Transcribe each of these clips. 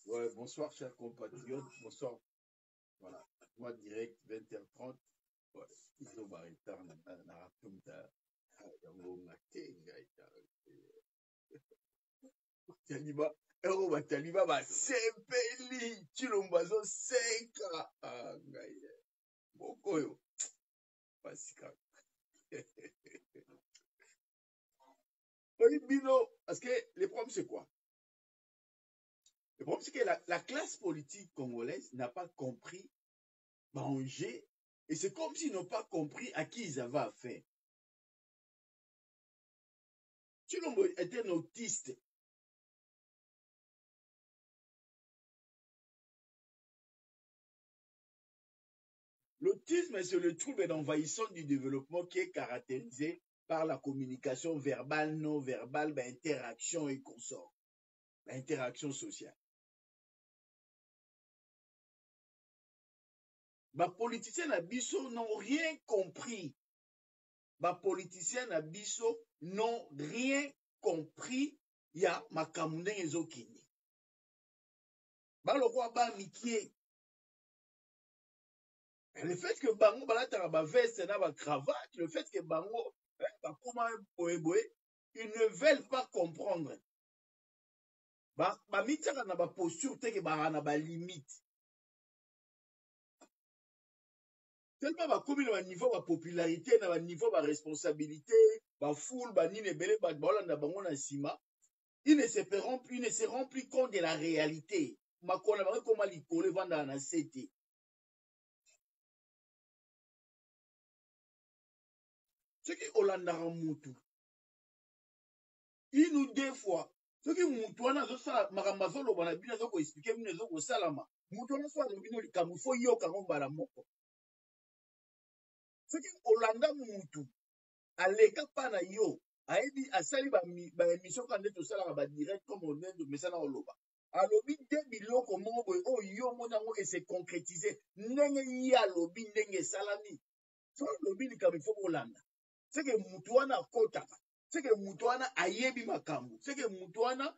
Ouais, bonsoir, chers compatriotes. Bonsoir. Voilà. Moi, direct, 20h30. Ouais. Ils ont arrêté Taliba. Euro Taliba ba sepeli. Chilombazo seka. Ah, ngaye. Bokoyo. Pasika. Oui, Bino. Parce que le problème, c'est quoi? Le problème, c'est que la classe politique congolaise n'a pas compris manger. Et c'est comme s'ils n'ont pas compris à qui ils avaient affaire. Chilombo était un autiste. L'autisme, c'est le trouble d'envahissement du développement qui est caractérisé par la communication verbale, non verbale, interaction et consort, interaction sociale. Les politiciens abisso n'ont rien compris. Les politiciens abisso n'ont rien compris. Il y a makamune ezokini. Balokwa ba mikie. Le fait que bango balata ba veste na ba cravate, le fait que bango ba koma boeboe, ils ne veulent pas comprendre. Ba mitaka na ba posture te ke ba na ba limite. Tellement ba komi na ba niveau ba popularité na ba niveau ba responsabilité, ba foule ba nine belé ba bolanda bango na sima, ils ne se rendent plus compte de la réalité. Makona ba koma likole vanda na sete. Ce qui Olanda mutu. Une ou deux fois, ce qui mutu wana zo sala makambazo lo bana bina zo ko expliquer bina zo ko salama. Mutu wana so lo bino likamu fo yo ka ngombala moko. Ce qui Olanda mutu aleka pa na yo ayebi asali ba émission quand ndeto sala ba direct comme on est de mesana oloba. Alobi 2 biloko moko boye o yo mona ngo et se concrétiser ndenge ya lobi ndenge salami. So lobi likamu fo Olanda. C'est que mutu wana kotaka. C'est que mutu wana ayebi makambo. C'est que mutu wana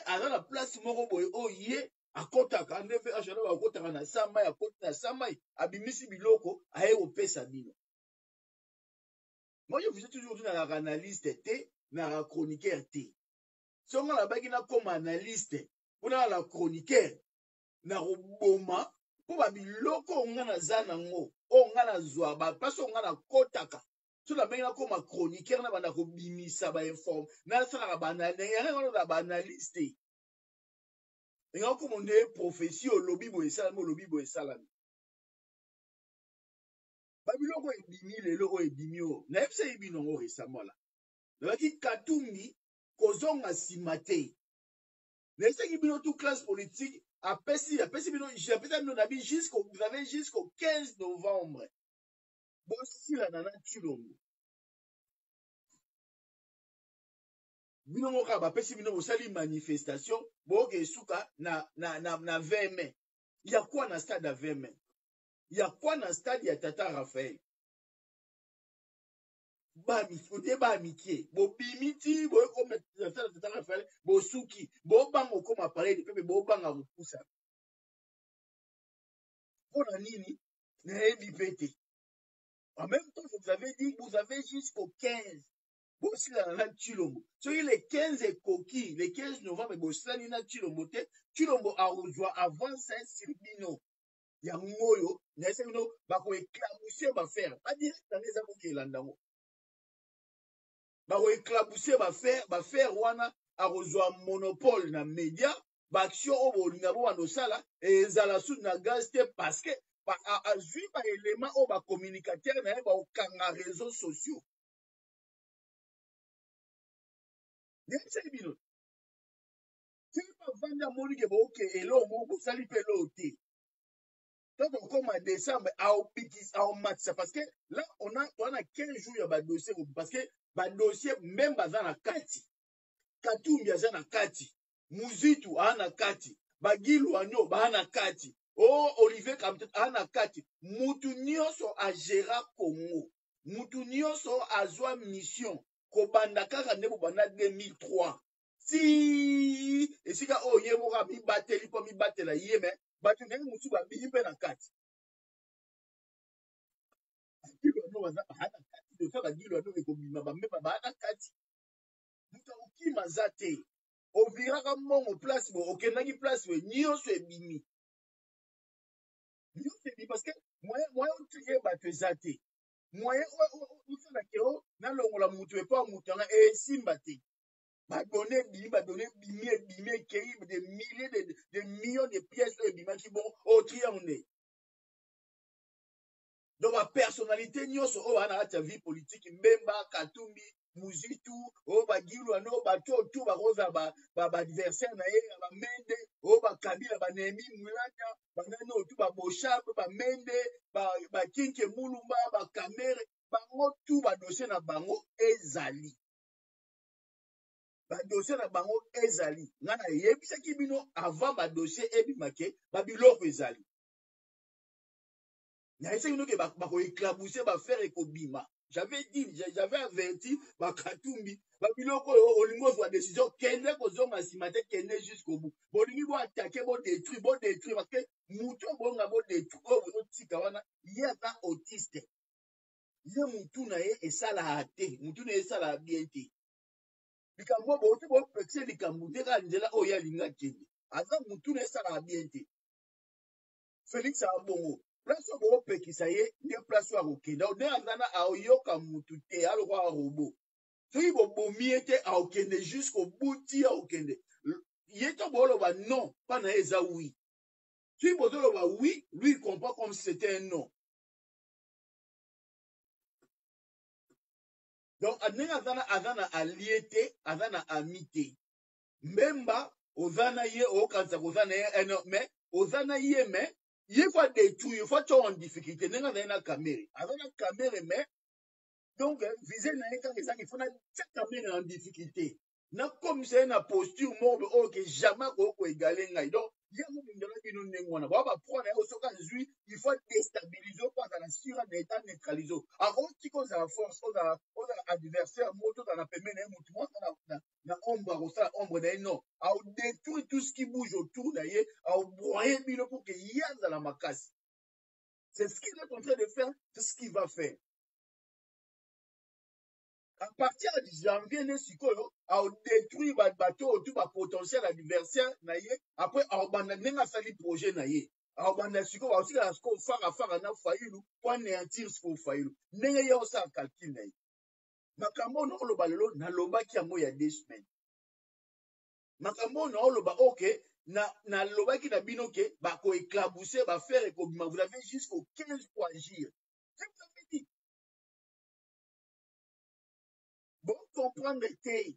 aza na place moko boye o ye akotaka ndepe achana ba kotaka na samba ya koti na samba abimisi biloko aye opesa bino. Moi, je vous ai toujours dit dans la analyste T, dans la chroniqueur T. Si on a la comme analyste, on a la chroniqueur, na roboma, pour ba biloko on a na zanango, on a na zoa, ba parce on a na kotaka. Si on a bien comme chroniqueur, na banda ko bimisa ba informe, na sala ba analyste. Et on comme on est profession lobby bo esalamo lobby bo esalami. Ba biloko ebimi lelo o ebimi o. Na yebisa ebinongo récemment là. Laki Katumbi kozonga simate. Mais c'est que toute classe politique apesi bino j'appelle bino nabi vous avez jusqu'au 15 novembre. Bon si la nana Chilombo. Bino moka ba pesi bino osali manifestation bo ke suka na 20 mai. Il y a quoi dans stade à 20 mai? Il y a quoi dans stade ya Tata Raphaël? Ba mikie bo bimiti bo comme Tata Raphaël bo suki bo bango comme appareil de pepe bo banga bo poussa. Pour la nini en même temps, je vous avais dit, vous avez jusqu'au 15. Bossi la Chilombo. Sur les 15 et coquilles, les 15 novembre, Bossi la Chilombo, Chilombo a rejoint avant Saint-Sirbino. Il y a Moyo, il y a Saint-Sirbino, Bako éclabousser, va faire. Pas dire dans les amours qui est là. Bako éclabousser, va faire, Wana a rejoint monopole dans les médias, Baction au Bolingabo, à nos salles, et Zalassou na gaz, parce que, a vu par élément au communicateur, na ba okanga réseaux sociaux. C'est bino. C'est pas vendre monique ok et là on sali pe l'auté. Donc on comme en décembre à opikis à match parce que là on a 15 jours ya ba dossier parce que ba dossier même baza na kati. Katumbi aza na kati. Muzitu ana kati. Bagilu anyo ba na kati. Oh Olivier Kamtet ana kati. Mutu nyonso a gérer Congo. Mutu nyonso azwa mission. Kobanda kaka ndebo bana 2003. Si esika oyo ye moko amibateli mpo mibatela ye me bato ndenge mosusu babimi mpe na kati bagilwano baza baa na kati dosa bagilwano ekobima bamema baa na kati moto akokima aza te oviraka mbongo place bo okendaki place boye nyonso ebimi parce que moyen otuye bato eza te moyen osalaki o nalongola motu epa motu yanga esimba te badone ebimi ekei de milliers de millions de pièces oyo ebimaki bongo otriangle donc bapersonnalité nyonso oyo baa na kati ya vie politique Mbemba Katumbi Muzitu oyo bagilwano bato oyo tu bakozala baadversaire na ye ya bamende oyo bakabila banemi mulanya banani oyo tu baboshape bamende bakinke mulumba bakamere bango tu badossier na bango ezali badossier na bango ezali nga na yebisaki bino avant badossier ebimake babiloko ezali nayebisaki bino ke bakoéclabousse bafere ekobima j'avais dit j'avais averti bakatumbi babiloko oyo olingi ozwa décision kende kozonga nsima te kende jusqu'au bout bolingi boatake bodétruire parce que motu oyo bonga bodétruire oyo bozotika wana ye aza autiste ye motu na ye esalaka te motu na ye esalaka bien te likambo boti bopekise likambo te kaka nzela oyo alingi akende aza motu na ye esalaka bien te félix abongo place oyo boopekisa ye nde place oyo akokende nde azana aoyoka motu te alokwa robo soki bobomi ye te aokende jusqu'au bout ti aokende ye to booloba non mpa na ye eza oui soki bozoloba oui lui il comprend comme si c'était un non donc ndenge aza na allie te aza na ami te Mbemba oza na ye okanisa koza na ye mais oza na ye mais il faut détruire, il faut être en difficulté. N'est pas dans caméra. Avec la caméra, mais donc viser na quand il faut cette caméra en difficulté. Na comme c'est une posture mort ok jamais ko égaler ngai. Donc il y a mon ndela bino ndengwana. Ba ba prendre au soka zui, il faut déstabiliser pas dans la sura d'état neutraliser. Avant qui cause la force, aux adversaire moto dans la pemene mutu moi na ombre ça ombre na non. A détruire tout ce qui bouge autour d'ailleurs, a broyer bino pour que y a dans la makasi. C'est ce qu'il est en train de faire, c'est ce qu'il va faire. À partir de janvier, à détruire le bateau, tout le potentiel adversaire, après, à abandonner le projet. À abandonner ce qu'on aussi à faire un faillite pour anéantir ce qu'on faillit. N'est-ce pas ça calcul? Makambo no lo balelo na loba ki amo ya 2 semaines. Makambo no lo ba ok na loba ki na bino ke ba ko éclabousser ba faire et vous avez jusqu'au 15 pour agir. Bon comprendre te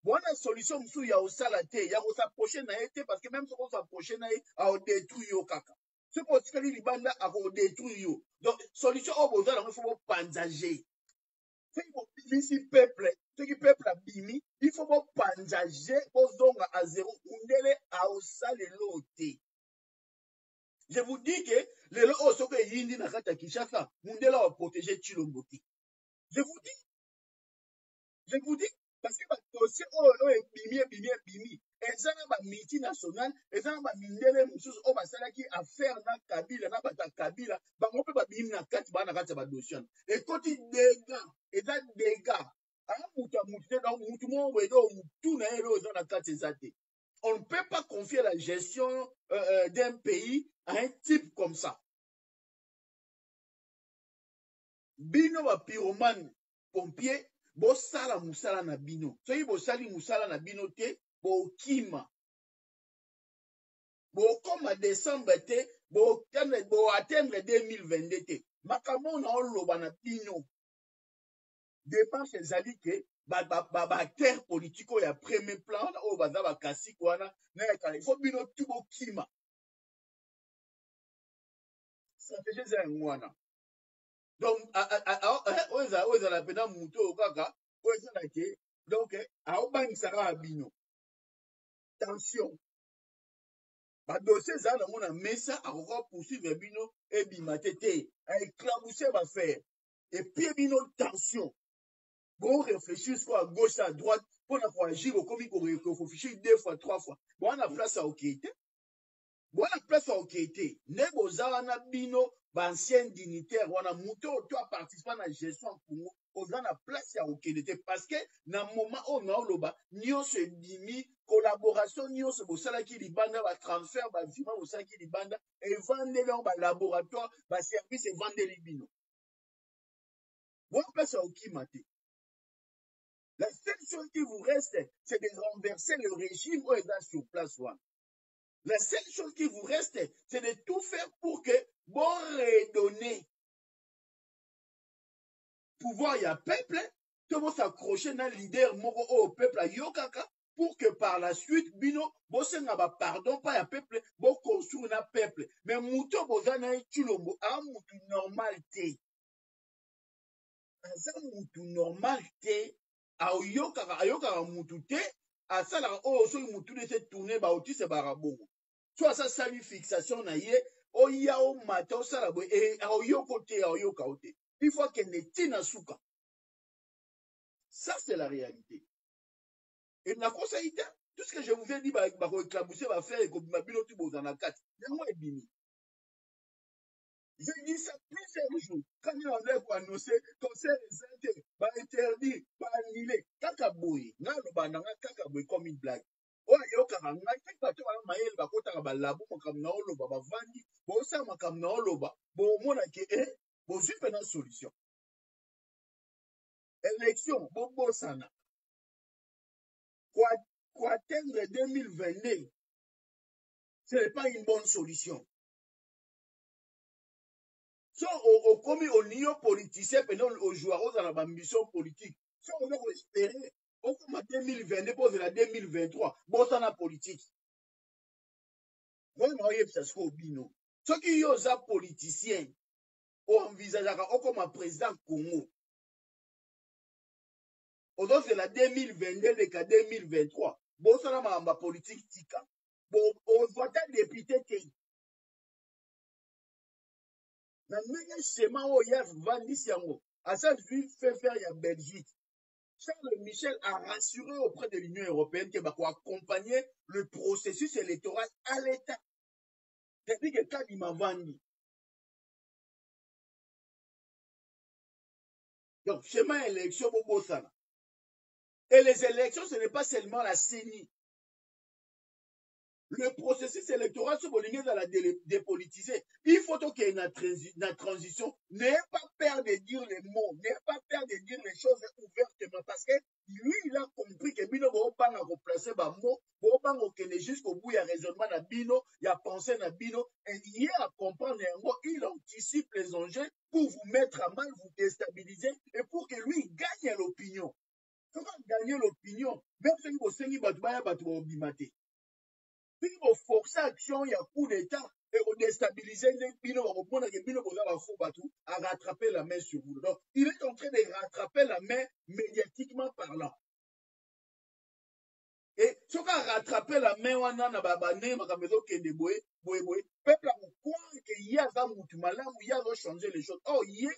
bon la solution msu ya osala te ya s'approcher na été parce que même si on s'approcher na a détruire yo kaka ce pour que libanda a détruire yo donc solution au besoin il faut panzager ici peuple ce qui peuple abimi il faut panzager ozonga à zéro undele a osale lote je vous dis que le lo osoke yindi na kata Kinshasa mundela va protéger Chilombo. Je vous dis, parce que le dossier est bimi. Et ça, c'est multinational, et ça, c'est mindele mususu o basalaki affaire na Kabila, na bata Kabila, ba on peut pas bimi na kati ba na kati ba dossier. Et quand il dégâts, et ça dégâts. On ne peut pas confier la gestion d'un pays à un type comme ça. Bino ba pyromane pompier bosala musala na bino soki bosali musala na bino te bokima bokoma décembre te boatteindre 2022 te makambo na oloba na bino dépense ezali ke baacteur politique oyo ya premier plan oyo baza bakasi kwana na yakala ifo bino tu bokima stratégie eza yango wana donc oyo ezala mpena motu oyo kaka oyo ezala ke donc aobangisaka ya bino tension badossier ezala nango na mesa akoka poursuivre bino ebima te te aéclabousse baffaire epie bino tension bon réfléchir soit à gauche à droite pour agir au commis qu'on fichier 2 fois, 3 fois. Bon, on a place à okete. Bon, on a place à okete. Neboza wana bino, ancien dignitaire, on a monté au toit participant à la gestion en Congo. On a place à okete. Parce que, dans le moment où on a loba, nyo se bimi, collaboration, nyo se bosala ki li banda, ba transfert, ba vima, bosala ki li banda, et vendre leur ba laboratoire, ba service, et vendre les bino. Bon, place à okimate. La seule chose qui vous reste, c'est de renverser le régime où est sur place. La seule chose qui vous reste, c'est de tout faire pour que vous redonnez pouvoir à peuple, que vous s'accrochez dans le leader au peuple à Yokaka, pour que par la suite, bino, vous n'avez pardon, pas à peuple, vous construisez un peuple. Mais mouto, vous avez un chulombo, un moutou normalité. Un moutou normalité. Ayokaka mutu te asalaka oyo soki mutu nde se tourne baotise barabongo so asa sali fixation na ye oya omata osala boye aoyoko te aoyoka o te il faut kende ntina suka. Ça c'est la réalité et nakosai te tout ce que je vous ai dit bakoéclabousse bafaire ekobima bino ti boza na kati yango ebimi. J'ai dit ça plusieurs jours. Quand il en a annoncé, conseil des inter, va interdire, va annuler. Kakaboui, n'a le bananga kakaboui comme une blague. Oh, yo karanga, tek bato ba mael ba kota ba labu makam na oloba ba vandi, bo sa makam na oloba, bo mona ke bo zupe na solution. Élection, bo sana. Quoi atteindre 2022, ce n'est pas une bonne solution. So au commis au niveau politicien pendant au joueur aux la ambition politique. So on a espéré au comme 2022 pour la 2023 bon ça la politique. Moi non yep ça se au bino. Ceux qui ont ça politicien ou envisageaka au comme président Congo. Au donc c'est la 2022 de 2023 bon ça la ma politique tika. Bon on voit député qui na ndenge schéma oyo ya vandisi yango asa vu fait faire ya Belgique. Charles Michel a rassuré auprès de l'Union européenne qu'il va accompagner le processus électoral à l'État. Depuis que Kadima Vandi. Donc, chemin élection, et les élections, ce n'est pas seulement la CENI. Le processus électoral se ligne dans la dépolitiser. Il faut qu'il y ait une transition. N'ayez pas peur de dire les mots, n'ayez pas peur de dire les choses ouvertement parce que lui, il a compris que Bino va pas remplacer les mots, va pas jusqu'au bout, il y a raisonnement na Bino, il y a pensée na Bino, et il y a à comprendre un mot, il anticipe les enjeux pour vous mettre à mal, vous déstabiliser et pour que lui gagne l'opinion. Il faut gagner l'opinion, même si vous avez battu puis on force action, il y a coup d'État et on déstabilise les bino, on comprend que bino à rattraper la main sur vous. Donc, il est en train de rattraper la main médiatiquement parlant. Et ce qui a rattrapé la main, on a peuple a croire qu'il y a un moutumalam, il y a changé les choses. Oh, il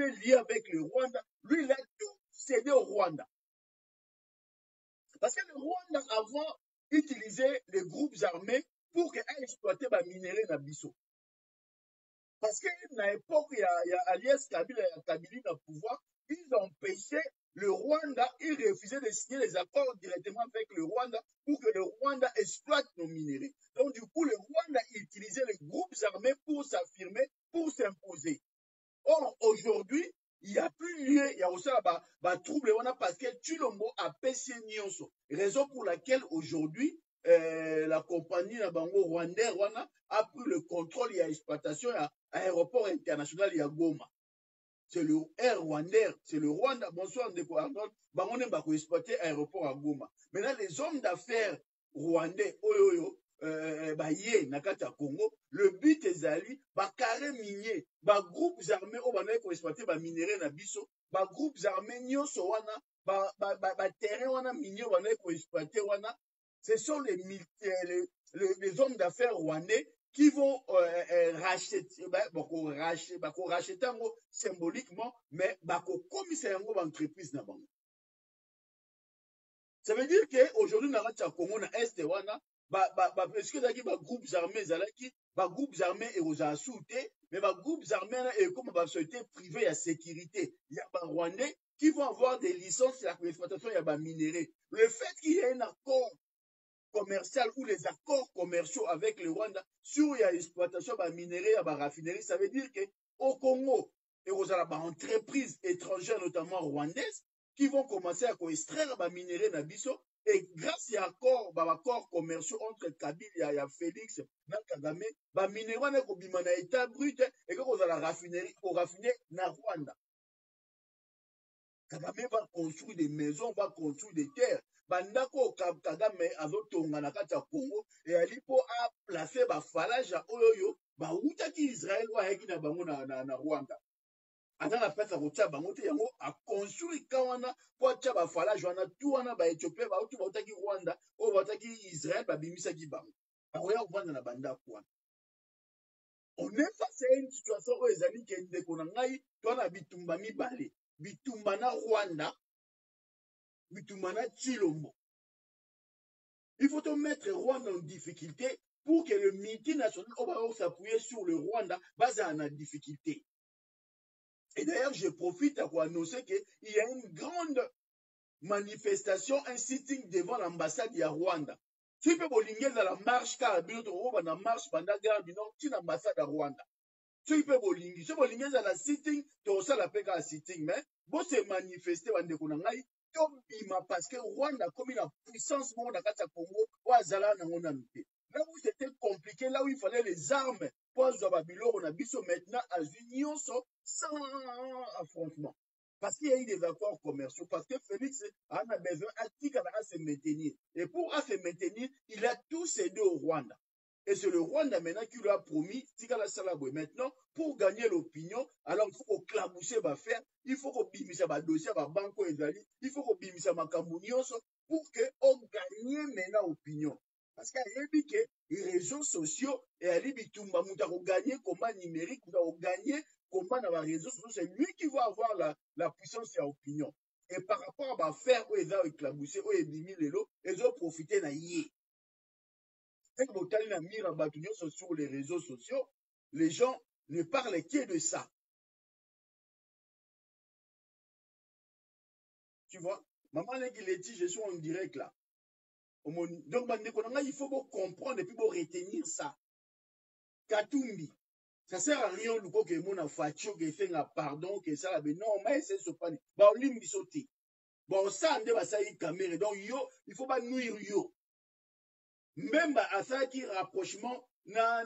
est lié avec le Rwanda. Lui, il a tout cédé au Rwanda. Parce que le Rwanda, avant, utilisait les groupes armés pour exploiter les minéraux dans Bissau. Parce qu'à l'époque, il y a Alias Kabila et Kabila dans le pouvoir, ils empêchaient le Rwanda, ils refusaient de signer les accords directement avec le Rwanda pour que le Rwanda exploite nos minéraux. Donc, du coup, le Rwanda utilisait les groupes armés pour s'affirmer, pour s'imposer. Or, aujourd'hui, il n'y a plus lieu, il y a aussi trouble parce que Chilombo a payé Nyonso. Raison pour laquelle aujourd'hui, la compagnie rwandais a pris le contrôle et l'exploitation à l'aéroport international de Goma. C'est le Air Rwandais, c'est le Rwanda. Bonsoir, Ndeko Arnold. On va exploiter l'aéroport à Goma. Maintenant, les hommes d'affaires rwandais, nakata Congo, le but est d'aller, carré minier, groupes armés, on va exploiter minéraux na biso, groupes armés, nyonso wana, terrain wana minier, on va exploiter wana. Ce sont les hommes d'affaires rwandais qui vont racheter, racheter symboliquement, mais comme c'est une entreprise. Ça veut dire qu'aujourd'hui, dans le Congo, dans l'Est, parce que les groupes armés, les groupes armés et aux assoutés, mais les groupes armés, et comme la société privée à sécurité, il y a des Rwandais qui vont avoir des licences sur l'exploitation, il y a des minéraux. Le fait qu'il y ait un accord commercial ou les accords commerciaux avec le Rwanda sur l'exploitation des minéraux, il y a des raffineries, ça veut dire qu'au Congo, et aux entreprises étrangères, notamment rwandaises, qui vont commencer à extraire les minéraux dans Bisso. Et grâce à accords commerciaux entre Kabila et Félix, na Kagame, les minéraux ne kobima na état brut et que vous allez raffiner na Rwanda. Kagame va construire des maisons, va construire des terres. Bandako Kagame azotonga na kati ya Congo et alipo a placé ba falage ya oyoyo ba utaki Israël wa heki na bango na Rwanda. Ata na pesa kotia bango te yango a construire kawana po tia ba falage wana tout wana ba Éthiopie ba utu ba utaki Rwanda o ba utaki Israël ba bimisa ki bango. Akoya kuvanda na bandako wana. On est face à une situation où les amis qui ont déconné, toi na bitumba mibale, bitumba na Rwanda, bitumba na Chilombo. Il faut mettre Rwanda en difficulté pour que le multinational va s'appuyer sur le Rwanda basé en difficulté. Et d'ailleurs, je profite pour annoncer qu'il y a une grande manifestation, un sitting devant l'ambassade de Rwanda. Tu peux bolinguer dans la marche car la marche pendant la guerre du Nord, c'est l'ambassade de Rwanda. Tu peux bolinguer dans la sitting, tu as la paix à sitting, mais bon, c'est manifester parce que Rwanda, comme la puissance monde à Congo, là où c'était compliqué, là où il fallait les armes pour Babylone, on a biso maintenant à l'union sans affrontement. Parce qu'il y a eu des accords commerciaux, parce que Félix a besoin à se maintenir. Et pour se maintenir, il a tout cédé au Rwanda. Et c'est le Rwanda maintenant qui lui a promis, maintenant, pour gagner l'opinion, alors il faut qu'on claboucher va faire, il faut qu'on bimisse ma dossier, ma banque, il faut qu'on bimisse ma cambougnose pour qu'on gagne maintenant l'opinion. Parce qu'il y a que les réseaux sociaux, et à l'Ibitumba, nous avons gagné comment numérique, nous avons gagné comment dans les réseaux sociaux, c'est lui qui va avoir la puissance et l'opinion. Et par rapport à l'affaire où ils ont éclaboussé, où ils ont profité de yé. Sur les réseaux sociaux, les gens ne parlent que de ça. Tu vois, maman Leti, je suis en direct là. Donc, il faut comprendre et puis retenir ça. Katumbi, ça sert à rien de que mon affaire, que fait un pardon, que ça, mais non, mais c'est ce pas. Bon, l'hymne sauté. Bon, ça, on va ça y caméra. Donc, il faut pas nuire yo. Même à ça qui rapprochement, na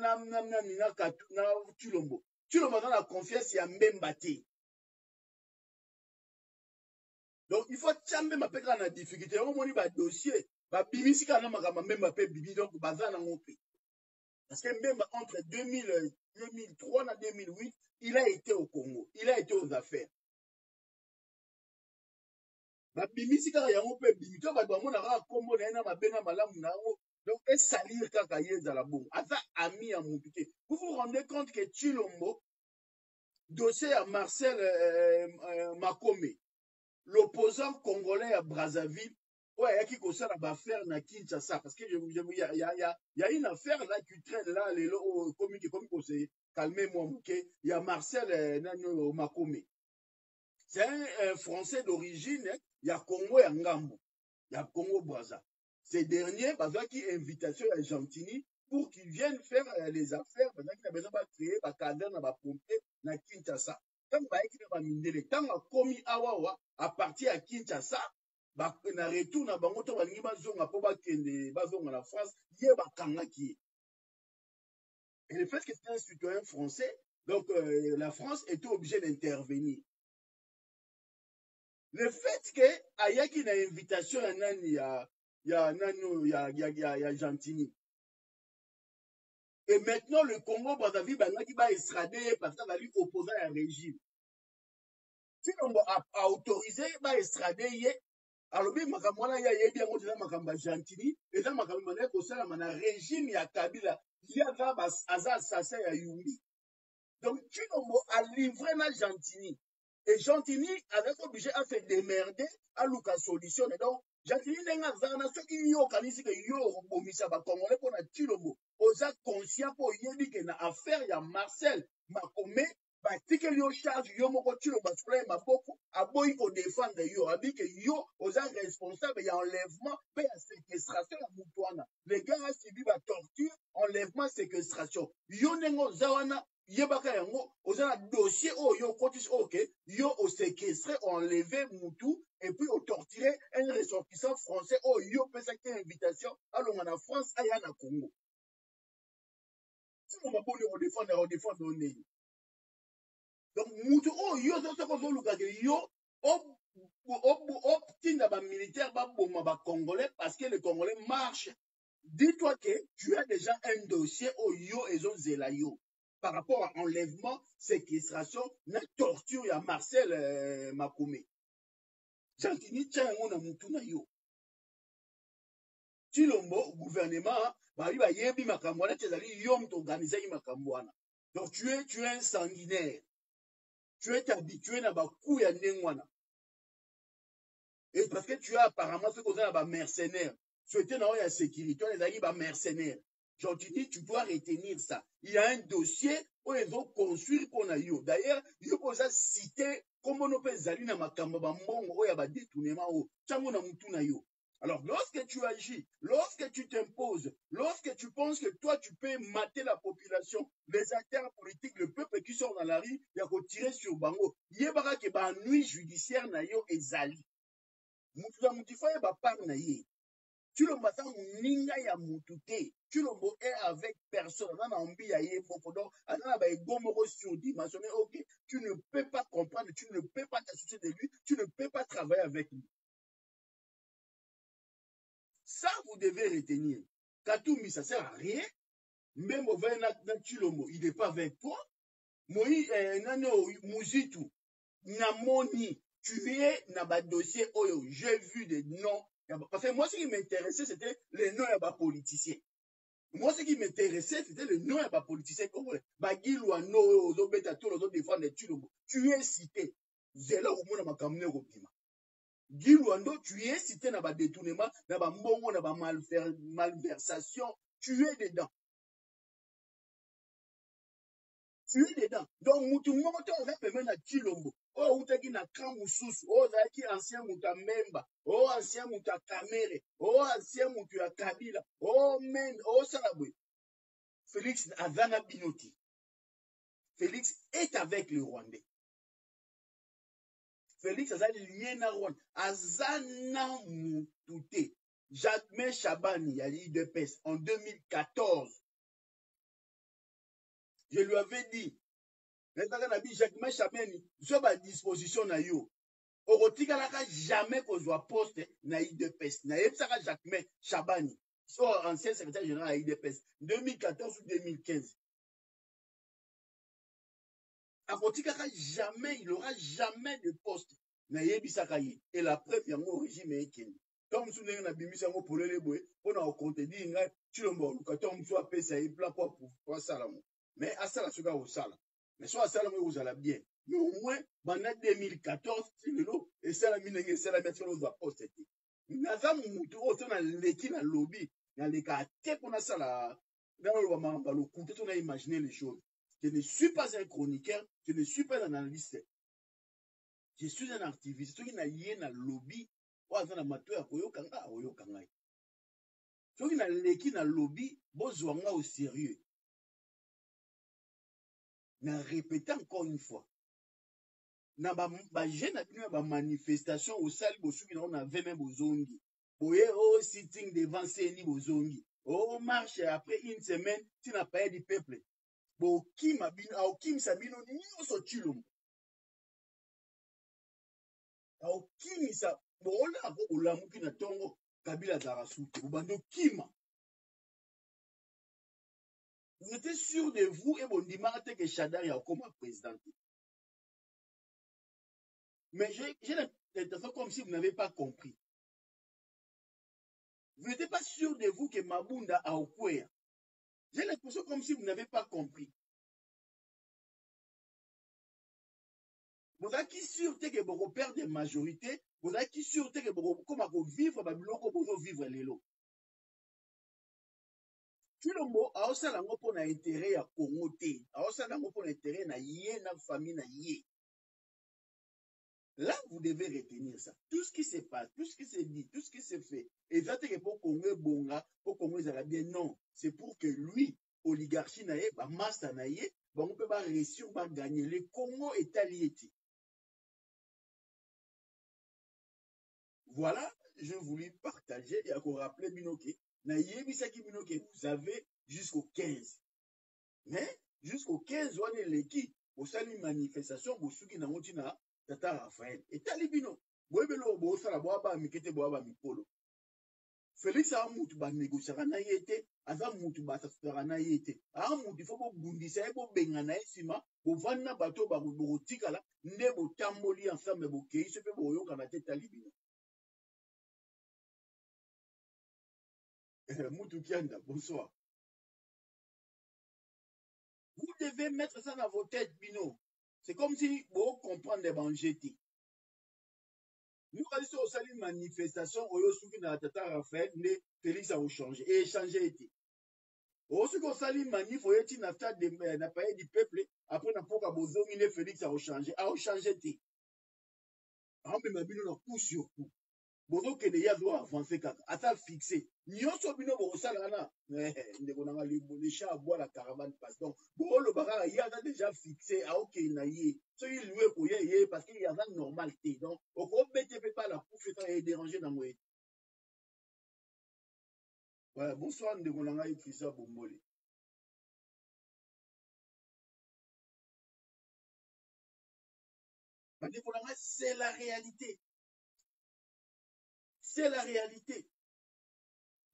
Chilombo. Chilombo dans la confiance, il y a même bâti. Donc, il faut tchambe ma pète la difficulté. On m'a dit, dossier, bimisi kana makama même ma pète bibi, donc, bazana ngopé. Parce que même entre 2003 et 2008, il a été au Congo. Il a été aux affaires. Bimisi kana yango pe bibi, to ba mona ra kombo na ena mabena malamu na ngo. Donc, et salir kaka yeza la bon. Asa ami à mon piqué. Vous vous rendez compte que Chilombo, dossier à Marcel Makome, l'opposant congolais à Brazzaville, ouais, qui concerne l'affaire na Kinshasa, parce que il y a une affaire là qui traîne là, les comme conseiller, calmez-moi, il y a Marcel Makome. C'est un Français d'origine, il y a Congo et Ngambo, il y a Congo Brazza. Ces derniers, parce qu'il y a une invitation à Gentini pour qu'ils viennent faire les affaires, parce qu'il a besoin de créer un cadre, de pomper na Kinshasa. Tant que komi awawa à partir à Kinshasa, na retour na bango to balingi bazonga po bakende bazonga na France, ye bakanga ki. Et le fait que c'est un citoyen français, donc la France était obligée d'intervenir. Le fait que ayaki na invitation ya nani ya Gentini. Et maintenant le Congo Brazzaville bangaki ba extrader parce que bali opposant à un régime. Si on a autorisé ba extrader ye, alors bien makambo wana ya yebi yango tena makambo Gentini, eza makambo na ko sala na régime ya Kabila, ya va aza assassin ya Yumbi. Donc Chilombo a livré na Gentini. Et Gentini avait obligé à se démerder à Lucas solution. Et donc, Jacqueline Nenga Zana, ceux qui y ont organisé que yo bomisa ba Congolais pour na Chilombo, osa conscient pour yebi que na affaire ya Marcel Makome, ba tike yo charge yo moko Chilombo sola maboko, aboyi ko défendre yo, abi que yo osa responsable ya enlèvement, pe ya séquestration ya mutwana. Les gars a subi ba torture, enlèvement, séquestration. Yo nengo zawana yebaka yango oza na dossier oyo kotis ok yo au séquestré enlevé mutu et puis au torturé un ressortissant français oyo pesa ki invitation alonga na France aya na Congo sino maboni o défendre nini donc mutu oyo zo ko luka ke yo obtinda ba militaire ba boma ba congolais parce que les congolais marchent. Dis-toi que tu as déjà un dossier oyo ezo zela yo par rapport à enlèvement, séquestration, na torture ya Marcel Makome. Jantini tchango na mutu na yo. Chilombo, gouvernement, ba ba yebi makambo na tezali yom to organiser makambo wana. Donc tu es un sanguinaire. Tu es habitué na ba coup ya ndengwana. Et parce que tu as apparemment ce qu'on a ba mercenaire. Tu étais dans la sécurité, les amis ba mercenaire. Genre, tu dis, tu dois retenir ça. Il y a un dossier où ils vont construire pour Nayo. D'ailleurs, il faut citer comment on peut zali na makambo ba mbongo ou ya ba détournement ou chango na mutu na yo. Alors, lorsque tu agis, lorsque tu t'imposes, lorsque tu penses que toi, tu peux mater la population, les acteurs politiques, le peuple qui sort dans la rue, il y a qu'à tirer sur Bango. Yebara ke ba nuit judiciaire na yo ezali. Mutu na mutu fa ba par na ye. Tu le matin, ninga ya mutute. Tu le mot est avec personne. On a envie à y surdimensionné. Ok, tu ne peux pas comprendre, tu ne peux pas t'associer de lui, tu ne peux pas travailler avec lui. Ça, vous devez retenir. Katoumi, ça sert à rien. Même au Chilombo, il n'est pas avec toi. Moïse, Mouzitou, Namoni, tu es dans le dossier Oyo. J'ai vu des noms. Parce que moi, ce qui m'intéressait, c'était les noms des politiciens. Moi, ce qui m'intéressait, c'était le nom des politiciens congolais. Bagui Luano, Ozobeta, tous les autres défendent les Chilombo. Tu es cité. C'est là où on a camé au Pima. Guy Luando, tu es cité dans le détournement, dans le mbongo, dans la malversation. Tu es dedans. Tu es dedans. Donc, mutu moto on va permettre à Chilombo. Oh, outaki na Kamoussous. Oh, zaki ancien muta Memba. Oh, ancien muta Kamere. Oh, ancien mutu ya Kabila. Oh, men. Oh, Salabwe. Félix Azana Binoti. Félix est avec le Rwandais. Félix Azana lié na Rwanda. Azana Mutute. Jacques Chabani, a dit de PES en 2014. Je lui avais dit, Jacques Chabani, je suis à disposition na yo. Orotikalaka jamais qu'on soit poste na IDPS. Na yebsaka Jacques Chabani, soit ancien secrétaire général à IDPS, 2014 ou 2015. Orotikaka jamais, il n'aura jamais de poste na yebisaka ye. Et la preuve, il y a mon régime ekeni. Comme si on a bimisa ngo pour les boy, on a compté dit nga Chilombo, le carton soit payé il plan pour ça là. Mais à ça là ce gars au sala. Mais soit à ça là vous allez bien. Mais au moins, pendant 2014, et ça, la mine, c'est la méthode où on doit poster. Naza mutu, on a l'équipe dans le lobby, dans les cas, qu'on a ça là, dans le côté, on a imaginé les choses. Je ne suis pas un chroniqueur, je ne suis pas un analyste. Je suis un activiste. Ceux qui n'ont rien dans le lobby, on a un matou à Koyokanga, Oyokanga. Ceux qui n'ont l'équipe dans le lobby, besoin au sérieux. N'a répété encore une fois. Na ba jeune na ba manifestation au salle bosuki na on avait même bozongi boye oh sitting devant Seni bozongi oh marche après une semaine tu n'as pas du peuple bo kim abino au kim sabino ni so Chilombo au kim sa bo la ko olamuki na tongo Kabila Darasuti bando kima. Vous étiez sûr de vous et bon dimanche que Chadari a comme président. Mais j'ai l'impression comme si vous n'avez pas compris. Vous n'êtes pas sûr de vous que Mabunda a Okwea. J'ai l'impression comme si vous n'avez pas compris. Vous êtes sûr que vous perdez de majorité, Vous avez qui sûr que comment vivre, vous vivre l'élo. Filombo, aosala ngo pour intérêt à Congo te. Aosala ngo pour intérêt na yé na famille na yé. Là, vous devez retenir ça. Tout ce qui se passe, tout ce qui se dit, tout ce qui se fait. Et ça, c'est pour Congo bonga, pour Congo bien. Non, c'est pour que lui, oligarchie na yé, ba massa na yé, ba on peut pas réussir, ba gagner. Le Congo est allié. Voilà, je voulais partager et encore rappeler Binoké. Na yé bisaki Binoké, vous avez jusqu'au 15. Mais jusqu'au 15, on est l'équipe. Vous savez, manifestation, vous savez, na motina, tata Raphaël. Et talibino. Bwebelo bo sala boaba mikete boaba mikolo. Félix a mutu ba négociera na yete, aza mutu ba safara na yete. A mutu fo bo bundisa e bo benga na esima, bo vanna bato ba bo tikala, nde bo tamboli ensemble bo kei se pe bo yoka na tete talibino. Mutu kianda, bonsoir. Vous devez mettre ça dans vos têtes, Bino. C'est comme si vous comprenez des banjetés. Nous avons aussi une manifestation où nous avons tata Raphaël, mais Félix a changé. Et échangé été. Aussi qu'on s'allie manif, où il n'a pas du peuple, après n'a pas besoin de Félix a changé. A changé été. Ah, mais ma bino na coup sur coup. Bozo que les doit avancer kaka. Ata fixé. Nyonso bino bo sala na. Ndeko na les chats à boire la caravane passe. Donc, bon le baga il y a déjà fixé à OK na yé. So il loué pour yé parce qu'il y a une normalité. Donc, au gros bête pas la coup fait et déranger dans moi. Voilà, bonsoir ndeko na ngai Christa Bombole. Ndeko na ngai c'est la réalité. C'est la réalité.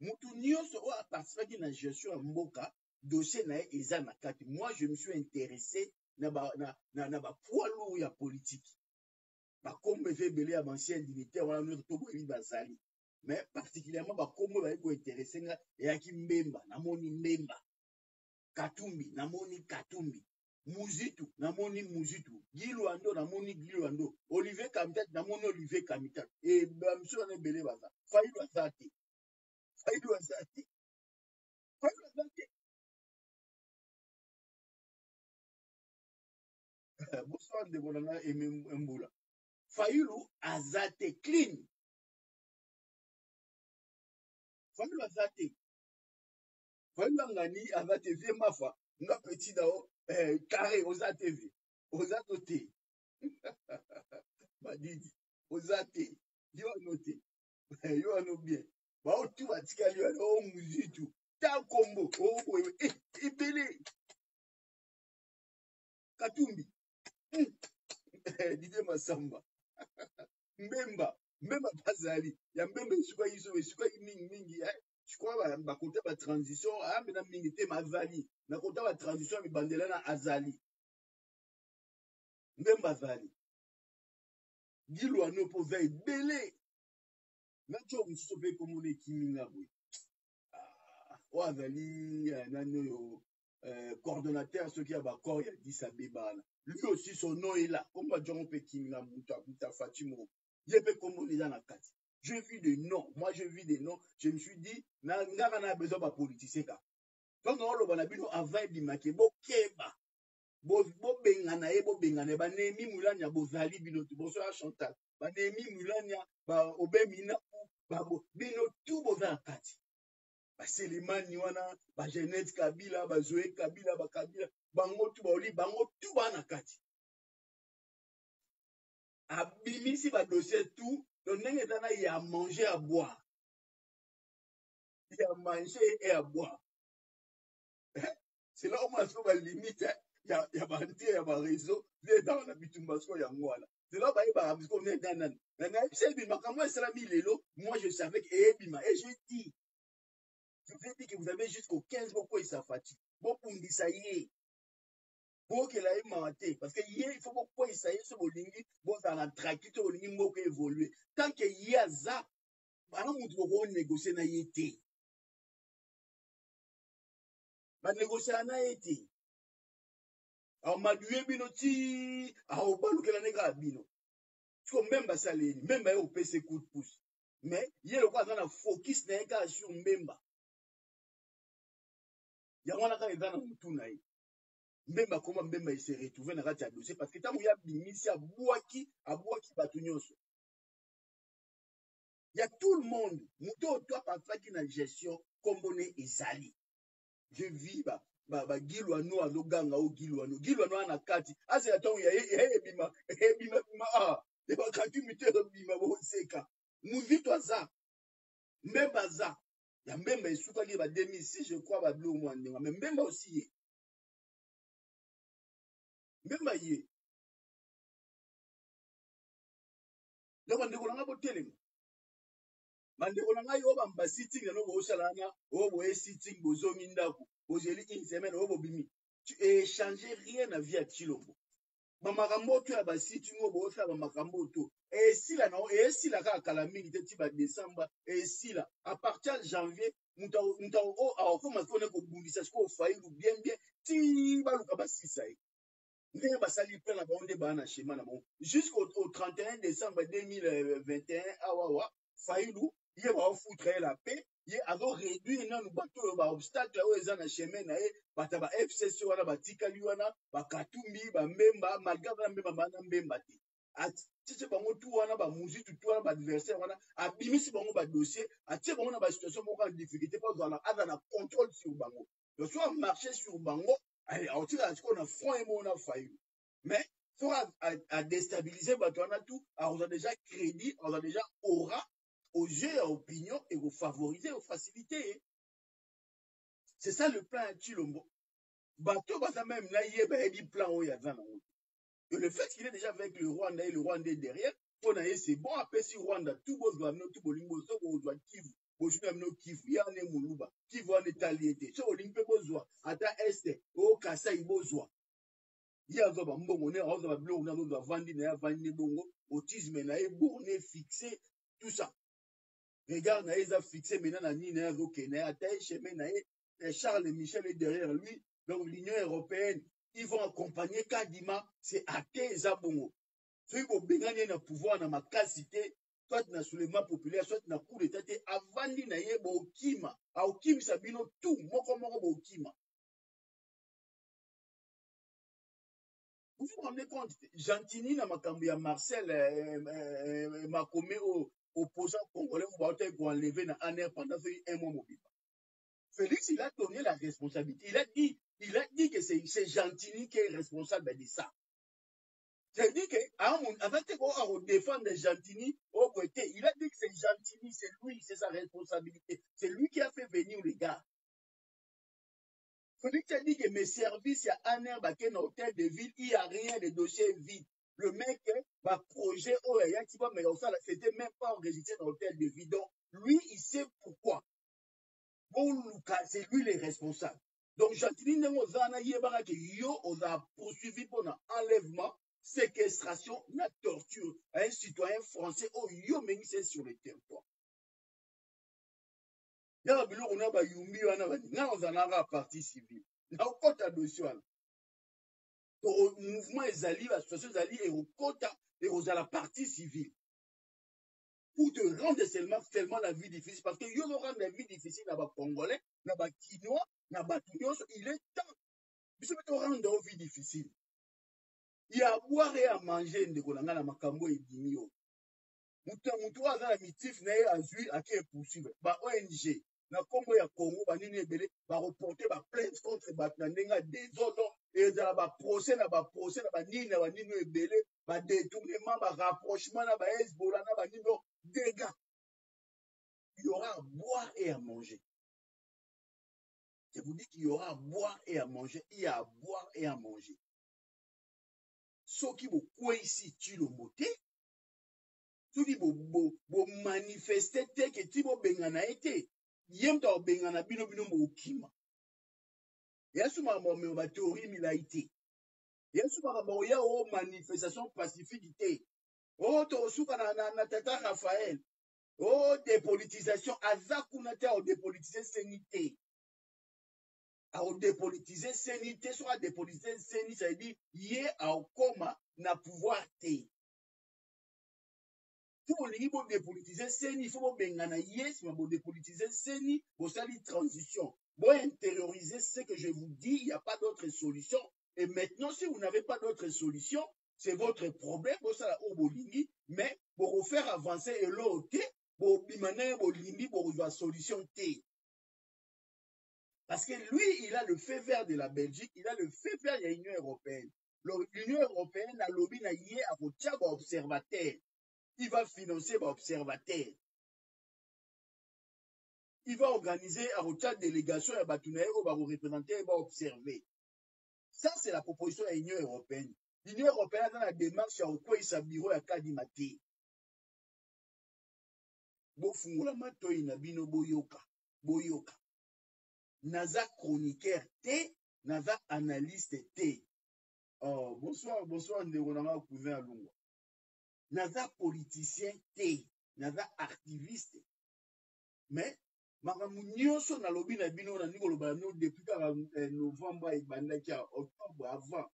Mutu nyonso o participé na gestion ya mboka dossier na eza na kati. Moi je me suis intéressé na ba poids lourd ya politique. Ba kombe fe belé ya ancien dignitaire wana nous to boyi bazali. Mais particulièrement ba kombe ba ko intéressé nga ya ki Mbemba namoni Mbemba. Katumbi namoni Katumbi. Muzitu namoni Muzitu. Gilwando namoni Gilwando. Olivier Kamitat namoni Olivier Kamitat. Et ba monsieur na belé baza. Fayulu azati. Fayulu azati. Fayulu azati. Bonsoir de Bolana et Mboula. Fayulu azate clean. Fayulu azate. Fayulu angani azate vie mafa. Nga petit dao carré ozate vie. Ozate te. Badidi. Ozate. Yo anote. Yo ano bien. Ba o tu atika yo o muzitu. Ta kombo. O ibele. Katumbi. Dide Masamba. Mbemba. Mbemba bazali. Ya Mbemba suka mingi. Je crois ba côté ba transition mais na mingi te mazali. Na côté ba transition mi bandela na azali. Mbemba azali. Gilwano po veille belé. Na cho mususu pe komone kiminga boy. O azali nano yo coordonnateur ce qui a ba corps ya Disabeba. Lui aussi son nom est là. Comme ba jongo pe kiminga muta Fatimo. Yebe komone dans la carte. Je vis des noms. Moi, je vis des noms. Je me suis dit, n'a besoin de politicien. Donc, on a dit, avant de marquer, bo keba, bo bengana, bo bengana, ba nemi mulanya, bo zali binotu, bo so Chantal, ba nemi mulanya, ba obemina, ba bo bino tout bo za kati. Ba Selimani wana, ba Jeannette Kabila, ba Zoé Kabila, ba Kabila, bango tout ba oli, bango tout ba na kati. Abimisi ba dossier tout. Donc, il y a à manger, à boire. Il y a à manger et à boire. C'est là où on a la limite. Il y a un réseau. Il y a dans la bitumbasko, il y a moi là. C'est là où il y a un réseau. Moi, je savais que Ebima. Et j'ai dit, je vous ai dit que vous avez jusqu'au 15 pourquoi il s'affatigue. Bon, pour me dire ça y est. Pour qu'il ait menté. Parce que hier, il faut pourquoi il s'aille sur le ligne. Bon, dans la traquette, sur le ligne, pour évoluer. Tant qu'il y a ça, on doit négocier na yété. Ba négocier na yété. Alors, ma dué bino ti, alors, pas le nègre bino. Parce que Mbemba saleni, Mbemba est au PC coup de pouce. Mais il y a le quoi dans focus n'est qu'à sur Mbemba. Il y a un quand il dans le tout naï. Mbemba comment Mbemba il s'est retrouvé dans le dossier parce que tant qu'il y a bimisi à Bouaki Batugnoso. Il y a tout le monde. Mouto toi parfois qui na gestion comme on est Ezali. Je vis Gilwano azoganga o Gilwano. Gilwano na kati. Ase ya tongo ya ebima ah. Et bah quand tu me bima bo seka. Muzito za. Mbemba za. Ya Mbemba esuka ki ba 2006 je crois ba bleu mo ndenga. Mais Mbemba aussi ye. Mbemba ye. Donc on ndeko nga botelema. Bandeko na ngai o bamba sitting na no bo salana o bo sitting bozongi ndako. Bozeli une semaine o bo bimi. Tu échanger rien na vie à Chilombo. Bamakambo to ya ba sitting o bo sa bamakambo to. Et sila na et sila ka kala mingi te ti ba décembre et sila à partir de janvier muta o a ko ma kone ko bundisa ko fayilu bien ti ba luka ba sisa e. Ndenge basali plein na bonde ba na schéma na bon jusqu'au 31 décembre 2021 awawa fayilu ye ba foutre la paix ye azo réduire nanu bato ba obstacle o eza na chemin na ye bata ba FCC wana batikali wana bakatumbi ba Mbemba malgré na Mbemba bana Mbemba te atite bango tout wana ba muzitu tout wana ba adversaire wana abimisi bango ba dossier atie bango na ba situation moko en difficulté pour dans la contrôle sur bango le soit marcher sur bango allez on tire qu'on a front et mon a failli mais faut à déstabiliser bato wana tout on a déjà crédit on a déjà aura aux yeux et à opinion et vous favoriser, vous faciliter. C'est ça le plan à Chilombo. Bateau, bah, ça même, là, il y a des plans où il y a et le fait qu'il est déjà avec le Rwanda et le Rwanda derrière, c'est bon, après si Rwanda, tout le monde doit Bolingo, tout le monde doit Kivu, Kivu, il y a un Moulouba, Kivu en Italiété, so Olympe Bozwa, Ata Este, O Kasai Bozwa. Il y a un Mbongo, on est en bleu, on a vendu, on a vendu Bongo, autisme, on a bourné, fixé, tout ça. Regarde, il a fixé maintenant la Nina Rokene, à taille chemin, Charles Michel est derrière lui. Donc l'Union européenne, ils vont accompagner Kadima, c'est athée Zabongo. Ceux qui ont besoin d'un pouvoir dans ma cité, soit dans le soulèvement populaire, soit dans le coup d'état, avant d'y aller, Okima, à Okima, Sabino, tout, moko Okima. Vous vous rendez compte, Gentini, dans ma cambia, Marcel, Makome, opposant congolais pour enlever un air pendant un mois mobile. Félix, il a donné la responsabilité. Il a dit que c'est Gentini qui est responsable de ça. C'est-à-dire qu'avant de défendre Gentini, il a dit que c'est Gentini, c'est lui, c'est sa responsabilité. C'est lui qui a fait venir les gars. Félix a dit que mes services, il y a un air dans l'hôtel de ville, il n'y a rien de dossier vide. Le mec, projet, mais c'était même pas enregistré dans l'hôtel de ville. Donc, lui, il sait pourquoi. Bon, c'est lui le responsable. Donc, Gentini, on a poursuivi pour un enlèvement, séquestration, la torture à un citoyen français, c'est sur le territoire. Il y a un parti civil. Il y a un dossier. Le mouvement Ezali, l'association Ezali, et au quota, et aux à la partie civile. Pour te rendre tellement la vie difficile. Parce que il y aura la vie difficile dans les Congolais, dans les Kinois, dans les Tunis, il est temps. Il faut te rendre la vie difficile. Il y a à boire et à manger, dans makambo et dimio. Moutou a dans la mitif, n'a pas azui, à qui est possible. Bah, ONG, na Congo ya Congo, bah, nini ebele, bah, reporter, bah, plainte contre, bah, nandenga, désordre, et dans la procès, na ba nini, na ba nini ebele, bah, détournement, bah, rapprochement, na ba Hezbollah, na ba nini, dégâts. Il y aura à boire et à manger. Je vous dis qu'il y aura à boire et à manger. Il y a à boire et à manger. Ceux qui vont quoi ici, tu le moté, ceux qui vont manifester, que tu vas bengana été. Yem ta bengana bino mo kima. Yesu ma théorie milaïté. Yesu ma ya o manifestation pacifique. Oh to suka na tata Raphaël. Oh dépolitisation azakunata o dépolitiser sénité. À dépolitiser sénité soit à dépolitiser sénité, ça veut dire yé à koma na pouvoir té. Si vous dépolitiser CENI, il faut bengana yes, mais vous dépolitiser CENI, vous allez transition. Vous intérioriser ce que je vous dis, il n'y a pas d'autre solution. Et maintenant, si vous n'avez pas d'autre solution, c'est votre problème, vous allez au bolingi, mais pour vous faire avancer et l'autre, pour bimane bolingi, pour vous solution T. Parce que lui, il a le feu vert de la Belgique, il a le feu vert de l'Union européenne. L'Union européenne a lobby na yé à observateur. Il va financer l'observateur. Il va organiser à une délégation à Batounaï où va représenter et va observer. Ça, c'est la proposition de l'Union européenne. L'Union européenne a dans la démarche à quoi il s'habille à Kadimati. Bofungula matoi na bino boyoka. Boyoka. Naza chroniqueur T, naza analyste T. Oh, bonsoir, bonsoir, Ndéronama cousin à Lungwa. Naza politicien T, naza activiste. Mais, makambo nyonso na lobi na bino na ndiko loba no depuis novembre et bandaki à octobre avant.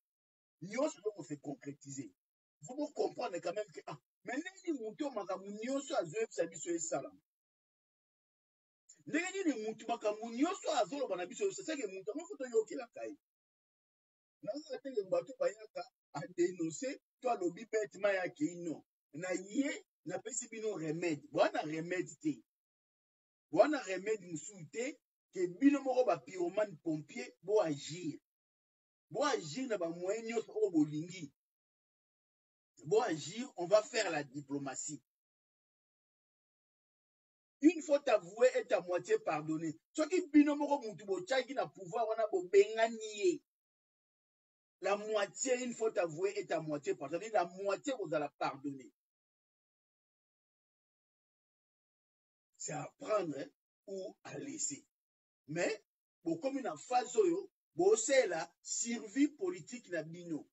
Nyonso donc se concrétiser. Vous vous comprenez quand même que ah, mais nini muto makambo nyonso azoyebisa biso esala. Ndenge nini mutu makambo nyonso azoloba na biso c'est ça que mutu ngo foto yokela kai. Naza tenge bato bayaka a dénoncer toi lobi bêtement ya kino. Na yé na pesi bino remède. Wana remède te. Wana remède musu te que bino moko ba pyromane pompier bo agir. Bo agir na ba moyen nyonso o bolingi. Bo agir, on va faire la diplomatie. Une faute avouée est à moitié pardonnée. Ce qui bino moko mutu bo tchaki na pouvoir wana bo bengani. La moitié, une faute avouée est à moitié pardonnée. La moitié vous allez pardonner. C'est à prendre hein, ou à laisser. Mais, bon, comme une phase, bon, c'est la survie politique na bino.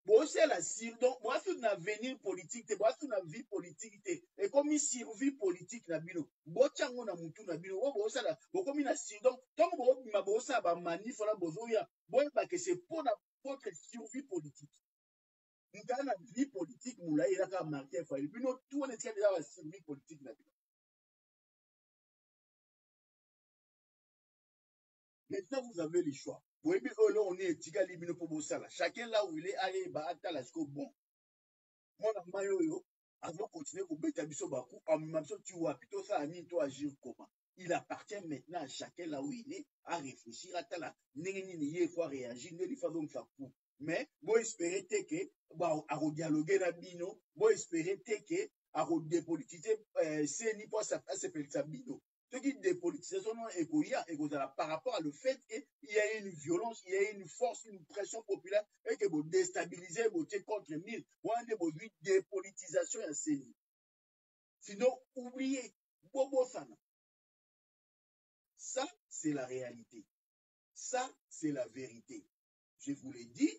Bon, c'est la survie. Donc, moi, c'est une avenir politique, moi, c'est une vie politique. Et comme une survie politique na bino. Bon, tiens, on a moutou na bino. Bon, c'est la, bon, comme une survie. Donc, tant que bon, ça va manif, là, bon, que c'est pour votre survie politique. Dans la vie politique, moula, il a qu'à marquer, bino, tout on est déjà la survie politique na bino. Maintenant, vous avez le choix. Oui, mais on est étiqueté limite pour ça. Chacun là où il est, allez, bah, attends, là, c'est bon. Moi, la maillot, avant de continuer au Bétabiso Bakou, en même temps, tu vois, plutôt ça, ni toi agir comment. Il appartient maintenant à chacun là où il est, à réfléchir, à la il faut réagir, il faut donc ça coup. Mais, bon, espérer que, bah, à dialoguer la bino, bon, espérer que, à dépolitiser, c'est ni pas ça, c'est fait ça bino. Ce qui dépolitise son nom est par rapport à le fait qu'il y a une violence, il y a une force, une pression populaire et que vous déstabilisez, vous êtes contre mille. Vous avez besoin de dépolitisation à CENI. Sinon, oubliez, Bobo Sana. Ça, c'est la réalité. Ça, c'est la vérité. Je vous l'ai dit,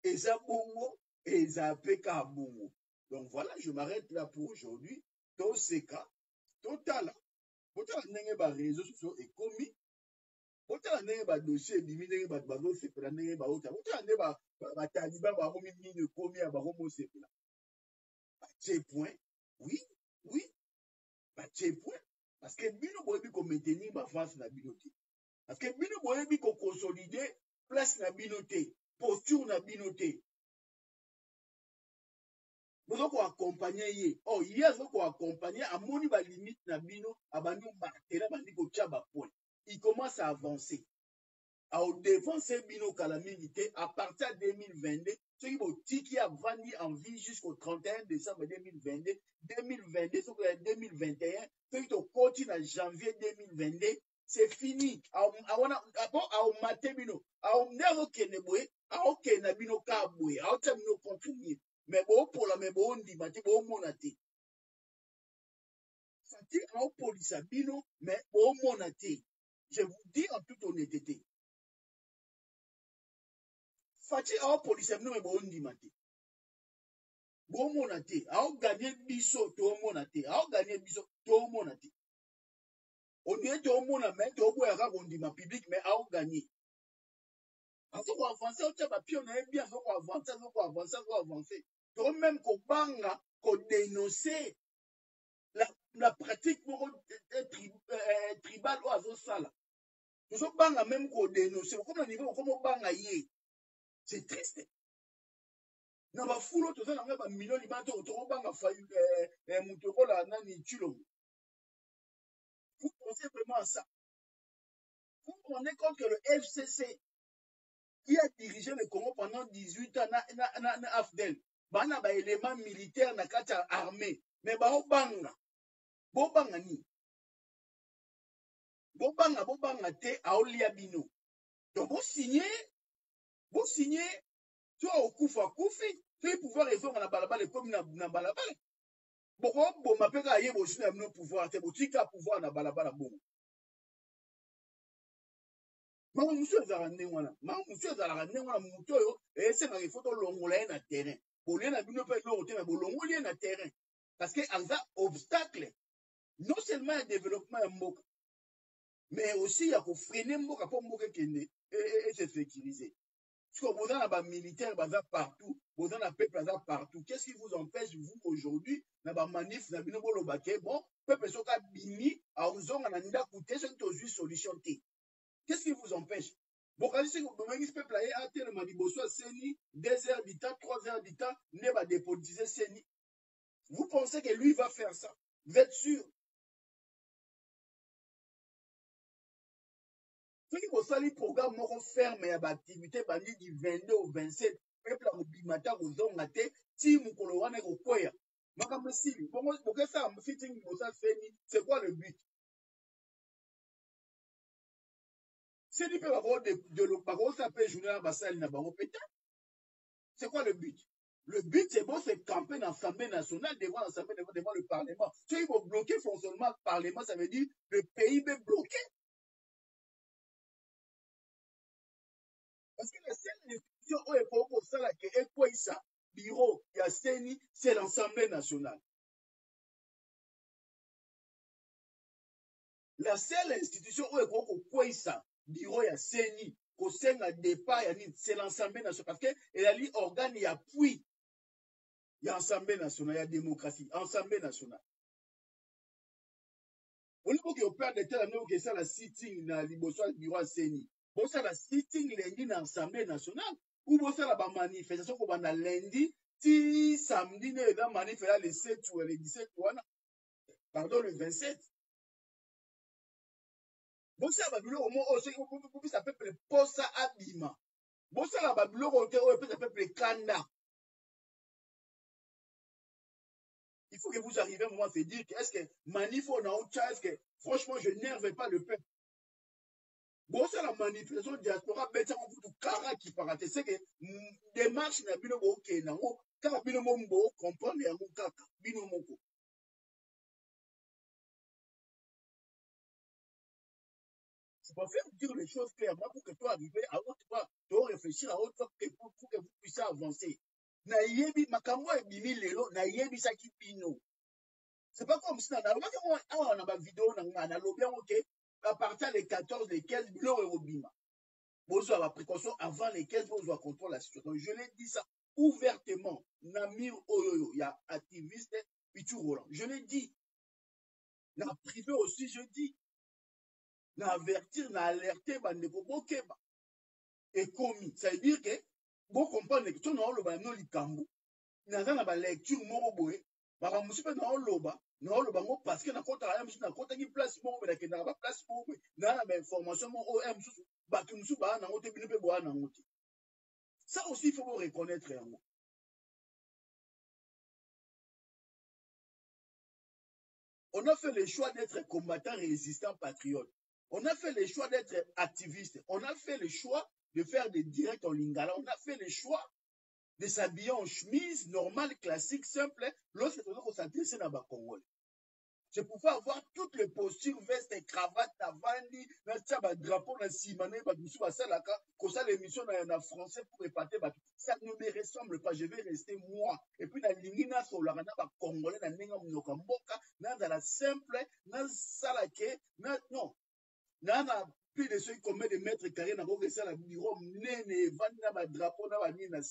Eza Bongo et Eza Peka Bongo. Donc voilà, je m'arrête là pour aujourd'hui. Dans ces cas, total. Potala ndenge ba réseaux sociaux ekomi potala ndenge ba dossier bimi ndenge ba bazo sepela ndenge ba ota potala ndenge ba taliban ba komi nini ekomi ya ba komo sepela c'est point oui oui ba c'est point parce que bino boyebi ko maintenir ba face na bino te parce que bino boyebi ko consolider place na bino te posture na bino te bozo ko accompagner ye oh ye azo ko accompagner amoni ba limite na bino abandi marteler bandi ko tia ba point il commence à avancer à défoncer bino calamité à partir de 2022 ce qui vont tiki a vendu en vie jusqu'au 31 décembre 2022 2022 2021 ce qui te continue en janvier 2022 c'est fini a maté bino a ndero kene boye a okena bino ka boye a ota bino contribuer mais bon pour la mais bon dit mati bon monate fati a polisa bino mais bon monate je vous dis en toute honnêteté fati a polisa bino mais bon dit mati bon monate a gagné biso to monate a gagné biso to monate on est to mona mais to boya ka bondima public mais a gagné a so ko avancer o taba pion na bien so ko avancer to même kobanga kodénoncer la pratique tribale oyo azosala tozobanga même kodénoncer okoma na niveau okoma obanga ye c'est triste na bafulo toza na ngai bamilio libana tokobanga moto okola nani Tshilombo. Vous pensez vraiment à ça? Vous vous rendez compte que le FCC qui a dirigé le Congo pendant 18 ans na AFDEL bana ba élément militaire na kati ya armée mais baobanga bobanga ni bobanga te aolia bino donc bosigné to okufa kufi to pouvoir ezonga na balabala ekomi na balabala bokoboma mpe kaka ye bosina ya bino pouvoir te botika pouvoir na balabala bongo mama mosu ezalaka ndenge wana motu oyo esengaka ifo tolongola ye na terrain bolie na bino mpe eloko te me bolongoli ye na terrain parce que aza obstacle non seulement ya développement ya mboka mais aussi ya kofrene mboka mpo mboka ekende se sécuriser. Parce que vous avez des militaires partout, vous avez des peuples partout. Qu'est-ce qui vous empêche, vous, aujourd'hui, dans la manif, dans le bon, peuple sont bini, à vous en a coûté, c'est une solution. Qu'est-ce qui vous empêche? Bon, quand vous avez ce peuple là, tellement de besoin, Seni, 2 heures du temps, 3 heures du temps, ne va dépolitiser Seni. Vous pensez que lui va faire ça? Vous êtes sûr? Soki bosali programme moko ferme ya baactivité bandi du 22 au 27 peuple akobimata kozonga te ti mokolo wana ekokwea makambo esili bongo bokesala fitting bosa seni c'est quoi le but? Seni mpe bakosala mpe journée na basali na bango peta c'est quoi le but? Le but c'est bon, c'est camper dans l'Assemblée nationale devant l'Assemblée devant le Parlement. Si ils vont bloquer le fonctionnement du Parlement, ça veut dire le pays va bloquer. Parce que la seule institution où il faut que ça, le bureau, il y a Seni, c'est l'Assemblée nationale. La seule institution où il faut que ça, bureau, il y a Seni, qu'au sein de départ, c'est l'Assemblée nationale. Parce qu'elle a dit organe, il y a puis, il y a Assemblée nationale, il y a démocratie, Assemblée nationale. Au niveau que père de tel année, que ça, la sitting, dans le bureau à Seni. Bon, ça, la sitting lundi dans l'Assemblée nationale. Ou bon, ça, la manifestation qu'on va lundi, si samedi, la manifestation le 7 ou le 17, pardon, le 27. Bon, ça, la Babylone, au moins, ça peut être posa abima. Bon, ça, la Babylone, ça peut être kanda. Il faut que vous arriviez à un moment à se dire que est-ce que manif on a autre est-ce que franchement je n'énerve pas le peuple. Bon, c'est la manifestation diaspora, mais ça on vous kara qui parate. C'est que démarche na bino bo ke nango, car bino mombo comprendre yango kaka bino moko. Tu peux faire dire les choses clairement pour que toi arriver à autre fois, tu réfléchir à autre fois pour que vous puissiez avancer. Na yebi makambo e bimi lelo na yebi saki bino. C'est pas comme si on a une vidéo, on a lobby, à partir des 14, des 15, l'eau est au bima. Vous avez la précaution avant les 15, vous avez contrôle la situation. Je l'ai dit ça ouvertement. Namir Oyoyo, il y a activiste, Pichu Roland. Je l'ai dit. Dans la privé aussi, je dis. Dans avertir, dans alerter, bandeko bokeba. Et commis. Ça veut dire que, vous comprenez que tout le monde a le cambo. Dans la lecture, moro boé. Bakamusi pe na oloba ngo parce que na kota ya musu na kota ki place mo be na ba place mo be na information mo o musu ba ki musu ba na ngote bino pe bo na ngote. Ça aussi il faut reconnaître yango. On a fait le choix d'être combattant, résistant, patriote. On a fait le choix d'être activiste. On a fait le choix de faire des directs en lingala. On a fait le choix de s'habiller en chemise normale, classique, simple, lorsque on s'adresse à la Congolais. Je pouvais avoir toutes les postures, veste et cravate, avandi, un drapeau, un simané, comme ça l'émission en français pour épater. Ça ne me ressemble pas, je vais rester moi. Et puis, la ligne, sur la Congolais, la ligne, dans la simple, dans salake, non. Dans la plus de ceux qui commettent des mètres carrés, dans le bureau, néné, vandi, dans le drapeau, dans la ligne,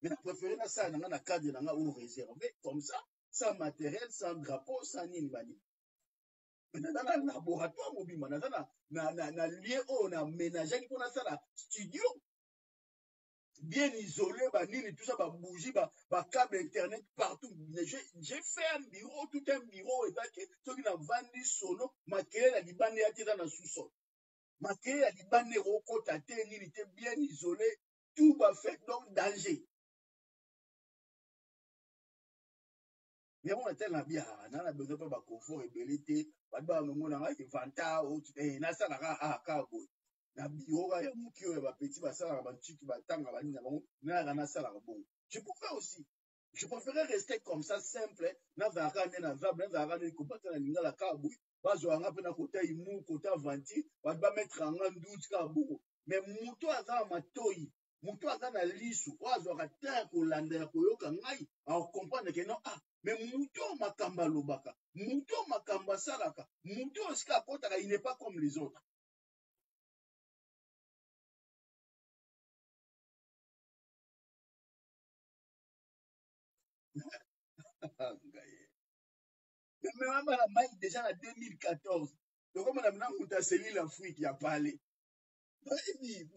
Mais la préférée, ça, dans le cadre de ou réservé, comme ça, sans matériel, sans drapeau, sans nimbani. Mais dans le laboratoire, dans le lieu où on a aménagé, on a ça, la studio, bien isolé, tout ça, bougie, câble internet partout. J'ai fait un bureau, tout un bureau, et ceux qui ont vendu sono, maquillé la libane à dans le sous-sol. Maquillé la libane côté à terre, il était bien isolé, tout va fait, donc danger. Mais on a tellement bien, on a besoin de confort et belité, on a besoin de vanta, et na ça na kabo. Na biora ya mukio ya petit basala ba tiki batanga ba nina bon, na sala bon. Je préfère aussi. Je préférais rester comme ça simple, na vaka na vable, na vaka ni kopata na ninga la kabo. Bazo anga pe na kota imu, kota vanti, ba mettre en doute kabo. Mais muto aza matoi, muto aza na lisu, wazo akata ko landela ko yoka ngai, a comprendre que non ah mais Mouton Makamba Lobaka, Mouton Makamba Salaka, Mouton Ska Kotaka, il n'est pas comme les autres. Mais même la maille déjà en 2014. Donc comme on a maintenant Moutaseli l'Afrique qui a parlé. Baebi,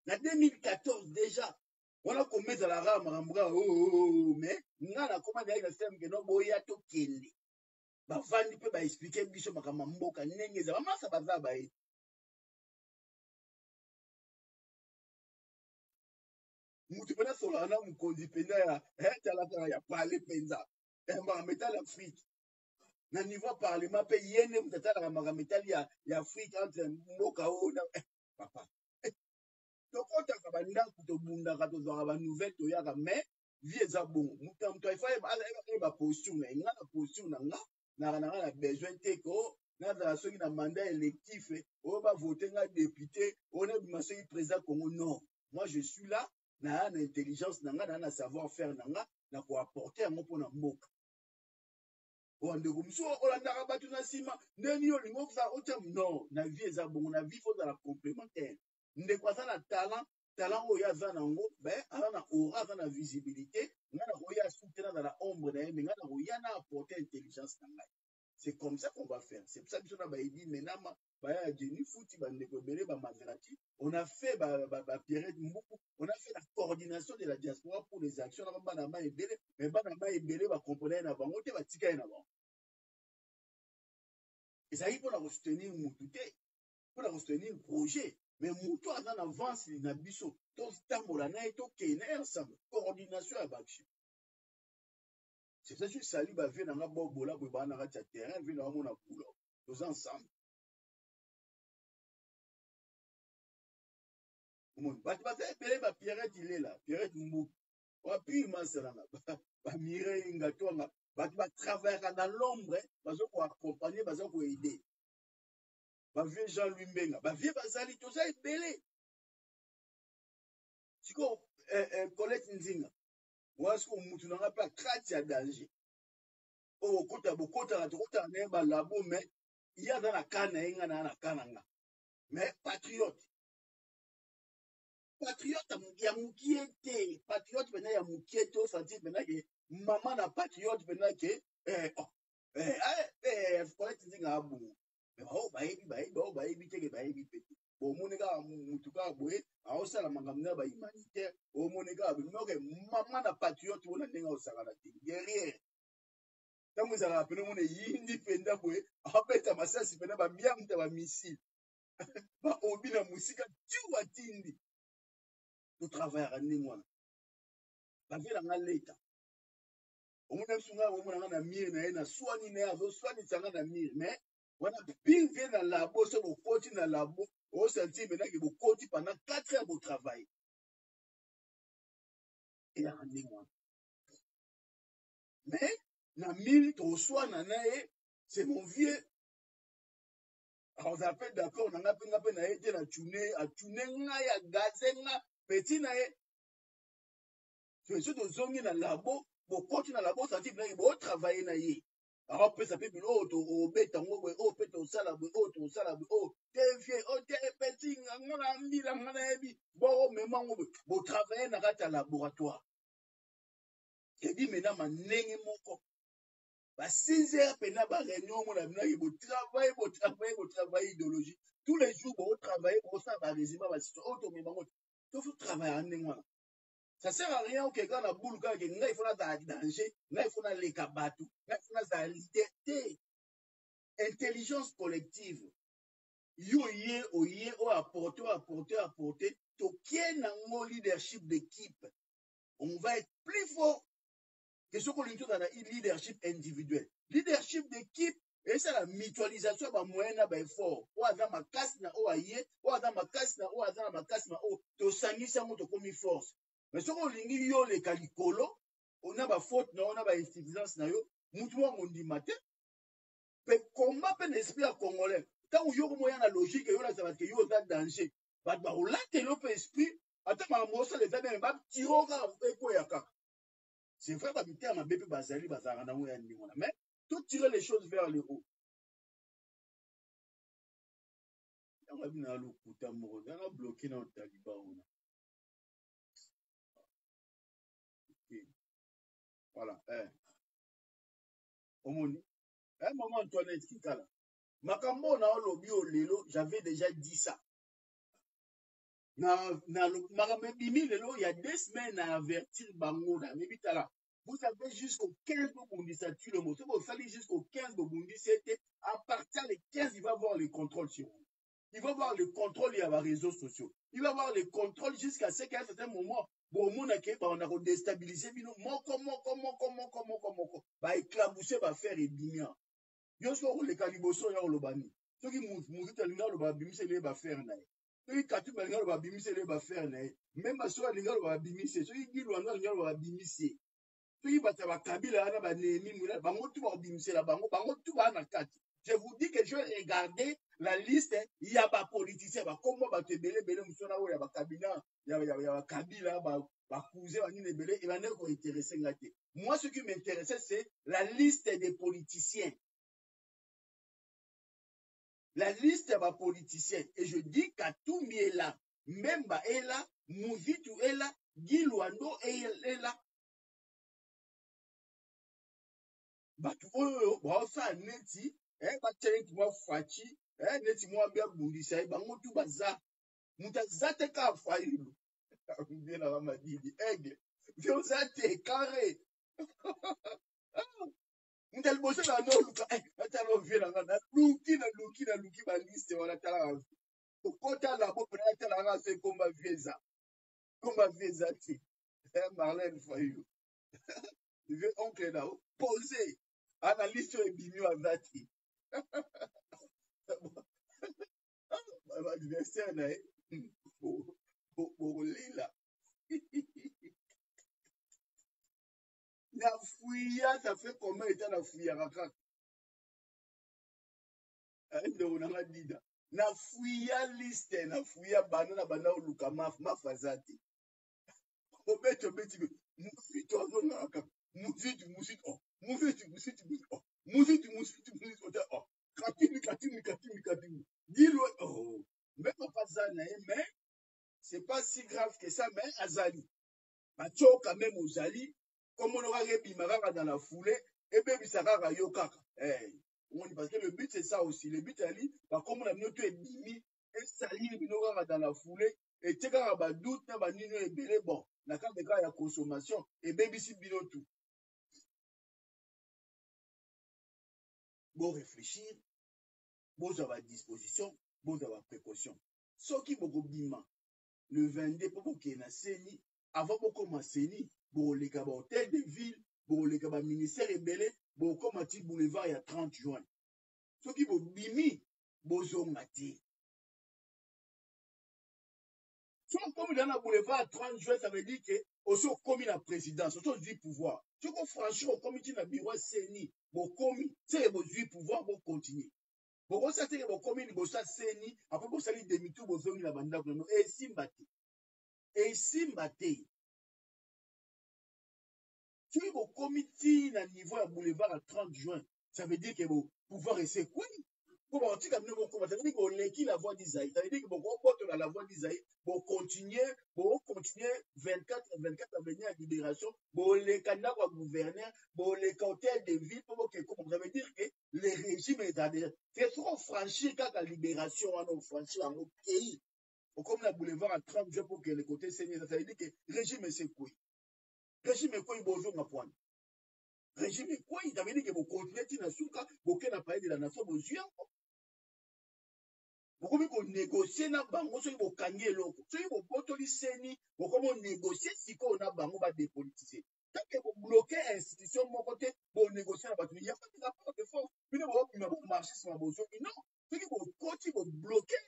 en 2014 déjà. On a commis à la rame, mais on a commandé avec le système que nous boya to kende. Bavandi pe ba expliquer biso makama mboka ndenge za mama sa baza ba e. Mutu pena sola na mukonzi pena ya talaka ya parler penza. Ma metal Afrique. Na niveau parlement pe yene mutata na metal ya Afrique entre mboka o na papa. Donc on t'a kabanda kuto bunda kato za ba nouvelle to ya mais vie za bon. Mutam to ifa ba posture na nga na posture na nga na besoin te ko na za soki na mandat électif o ba voter nga député on est masoki président Congo non. Moi je suis là na intelligence na nga na savoir faire na nga na ko apporter yango pona mboka. Wandeko mso olandaka bato na nsima ndeni olingo koza otya non na vie eza bongo na vie fozala complémentaire ndeko aza na talent oyo aza nango aza na aura aza na visibilité nga na koya asute na na ombre na ye me nga na koya na apporter intelligence na ngai. C'est comme ça qu'on va faire. C'est pour ça que on a baïdi menama baya Jenny Fouti bandeko belé ba Maserati. On a fait Pierrette Mboukou. On a fait la coordination de la diaspora pour les actions na bana ma ebele mais bana ma ebele ba comprendre na bango te ba tika na bango. Et ça y pour la soutenir mututé, pour la soutenir projet. Mais mutu a en avance na biso. Donc tambola na eto kene ensemble. Coordination à bakshi. C'est ça que Sali va venir dans la bola pour bana na terrain, venir dans mon boulot. Tous ensemble. Bati bazebele ba Pierrette il est là, Pierrette Mboukou. Wapi masalanga ba mire ngatonga, bati ba travailler dans l'ombre, bazo ko accompagner, bazo ko aider. Ba vieux Jean-Louis Mbenga, ba vieux bazali tout ça ebele. Siko Colette Nzinga. Wasko mutu nanga pa krati ya danger. O kota bokota na tokota na ba labo mais il y a dans la canne inga na kananga. Mais patriote ya mukiete patriote pena ya mukiete o sentir pena ke mama na patriote pena ke Colette Nzinga abu mais bayebi teke bayebi pete bomoni kaka mutu kaka boye aosala makambo na bahumanitaire omoni kaka binoke mama na patriote wana ndenge aosakana te guerriere ntango ezalaka pene omona eyindi mpenza boye abeta masasi pena babiamta bamisile baobi na mosika tu batindi totravaillaka ndenge wana bavelanga leta omona biso ngai omonanga na mire na ye na swani na ye azoswanisanga na mire mais wana pire vie na labo so bokoti na labo osentir menake bokoti pendant 4 heures botravaille eyaka ndenge wana mais na mire toswana na ye c'est mon vieux azala mpe d'accord na nga mpe nga mpe na ye te na atune ngai agaze nga peti na ye so tozongi na labo bokoti na labo osentir menake botravaille na ye aopesa mpe bilo oyo obeta ngo boye oyo mpe tosala boye oyo tosala boye oyo te vie oyo te petit ngana mbila ngana yebi boro memango boye botravaille na kati ya laboratoire edi mena mandenge moko ba 6 heures pena ba réunion mona binaki botravaille idéologie tous les jours botravaille bosala ba résumé ba situation oyo tomemango to faut travailler en ndenge wana. Ça sert à rien que quand la boule quand il faut la danger, il faut les kabatou, il faut la liberté, intelligence collective. Yo yé o apporter, to kien un leadership d'équipe. On va être plus fort que ce qu'on dit dans la leadership individuel. Leadership d'équipe, et c'est la mutualisation ba moyen ba effort. O aza makasi na o aye, o aza makasi na o aza makasi na o to sangisa mo to komi force. Mais ce qu'on lingi yo le kalikolo, on a ba faute na on a ba insuffisance na yo, mutu wa mondi matin. Pe combat pe l'esprit à congolais. Tant où yo moyen la logique yo la ça que yo za danger. Ba ba o la te lo pe esprit, ata ma mosa les amis ba tiro ka e ko yaka. C'est vrai ba mité ma bébé bazali bazara na ya ndi mona. Mais tout tirer les choses vers le haut. On a bien le kuta mo, on a bloqué dans le Taliban. Voilà. Omoni. Un moment Antoinette Kikala. Makambo na olobi olelo, j'avais déjà dit ça. Makambo bimi lelo, il y a 2 semaines à avertir bango na mebitala. Vous savez jusqu'au 15 Bobundi, ça tue le mot. Vous savez jusqu'au 15 Bobundi, c'était à partir des 15, il va avoir le contrôle sur vous. Il va avoir le contrôle, il y a les réseaux sociaux. Il va avoir le contrôle jusqu'à ce qu'à un certain moment, bon, on a déstabilisé, comment, bah, éclabousser, va faire et bimia. Yo so le kaliboso ya olobani. Soki muzuta linga loba bimise le ba faire na. Soki katumba linga loba bimise le ba faire na. Même baso linga loba bimise, soki gilwanga linga loba bimise. Soki bata ba kabila ana ba nemi muna bango tu ba bimise la bango tu ba na kati. Je vous dis que je vais regarder la liste, il y a pas politiciens, ba comment ba te belé musona o ya ba kabila, ya ba kabila ba cousin ba ni belé et ba ne ko intéresser ngate. Moi ce qui m'intéressait c'est la liste des politiciens. La liste des politiciens. Et je dis qu'Atoumi est là. Memba est là. Mouzitu est là. Gilwando est là. Batu oh ça neti. Bateli moi fachi. Neti moi bien boudisa. Bango tu baza. Mutazate ka failu. Bien la madidi. Aigle. Viozate carré. Mtel bosse na no luka. Atalo viena na luki ba liste wala tala. Kota la bo preta la race komba vieza ti Marlène Fayou vieux oncle là posé analyste et bimio azati adversaire na lila na fouilla ça fait combien de temps na fouilla kaka ndo na dida na fouilla liste na fouilla banana bana oluka mafazati obeto beti mufito azonaka mufito katini dilo même pas ça mais c'est pas si grave que ça mais azali bacho quand même ozali comme on aura rebimaka dans la foulée et bebisaka yo kaka parce que le but c'est ça aussi le but ali bah comme on a noté ebimi et sali binokaka dans la foulée et tekaka ba doute na ba nino ebele bon na quand de cas ya consommation et bebisi bino tout bon réfléchir bon avoir disposition bon avoir précaution soki boko bima le 22 pour que na seni avant boko ma seni bon les ba hôtel de ville bon les ba ministère ebele bon comme ti boulevard ya 30 juin soki bo bimi bozonga te. Si on comme dans la boulevard 30 juin, ça veut dire que aussi comme la présidence, aussi du pouvoir. Si on franchement comme tu n'as bureau CENI, bon comme c'est bon du pouvoir bon continuer. Bon ça c'est bon comme il bon ça CENI, après bon ça lui demi tout bon zongi la banda pour nous et simbate. Si bon comité na niveau à boulevard à 30 juin, ça veut dire que bon pouvoir essaie quoi? Comment tu as comment ça veut dire qu'on l'équipe la voix d'Isaïe. Ça veut dire que bon, on la voix d'Isaïe, bon continuer 24 à venir à libération, bon les candidats pour gouverner, bon les hôtels de ville, pour que ça veut dire que les régimes est déjà c'est trop franchir quand la libération on franchir un autre pays. Comme la boulevard à 30 jours pour que les côtés saignent, ça veut dire que le régime c'est quoi? Régime est quoi? Il bonjour ma pointe. Régime est quoi? Ça veut dire que vous continuez à souka, vous n'a pas de la nation, vous yeux. Bokomi ko négocier na bango soki bokangi eloko soki bobotoli seni bokomi négocier sikoyo na bango badepolitiser tanke bobloke institution moko te bonégocie na bato ya pas de rapport de force bino bobima bomarche nsima bozongi non soki bokoti bobloke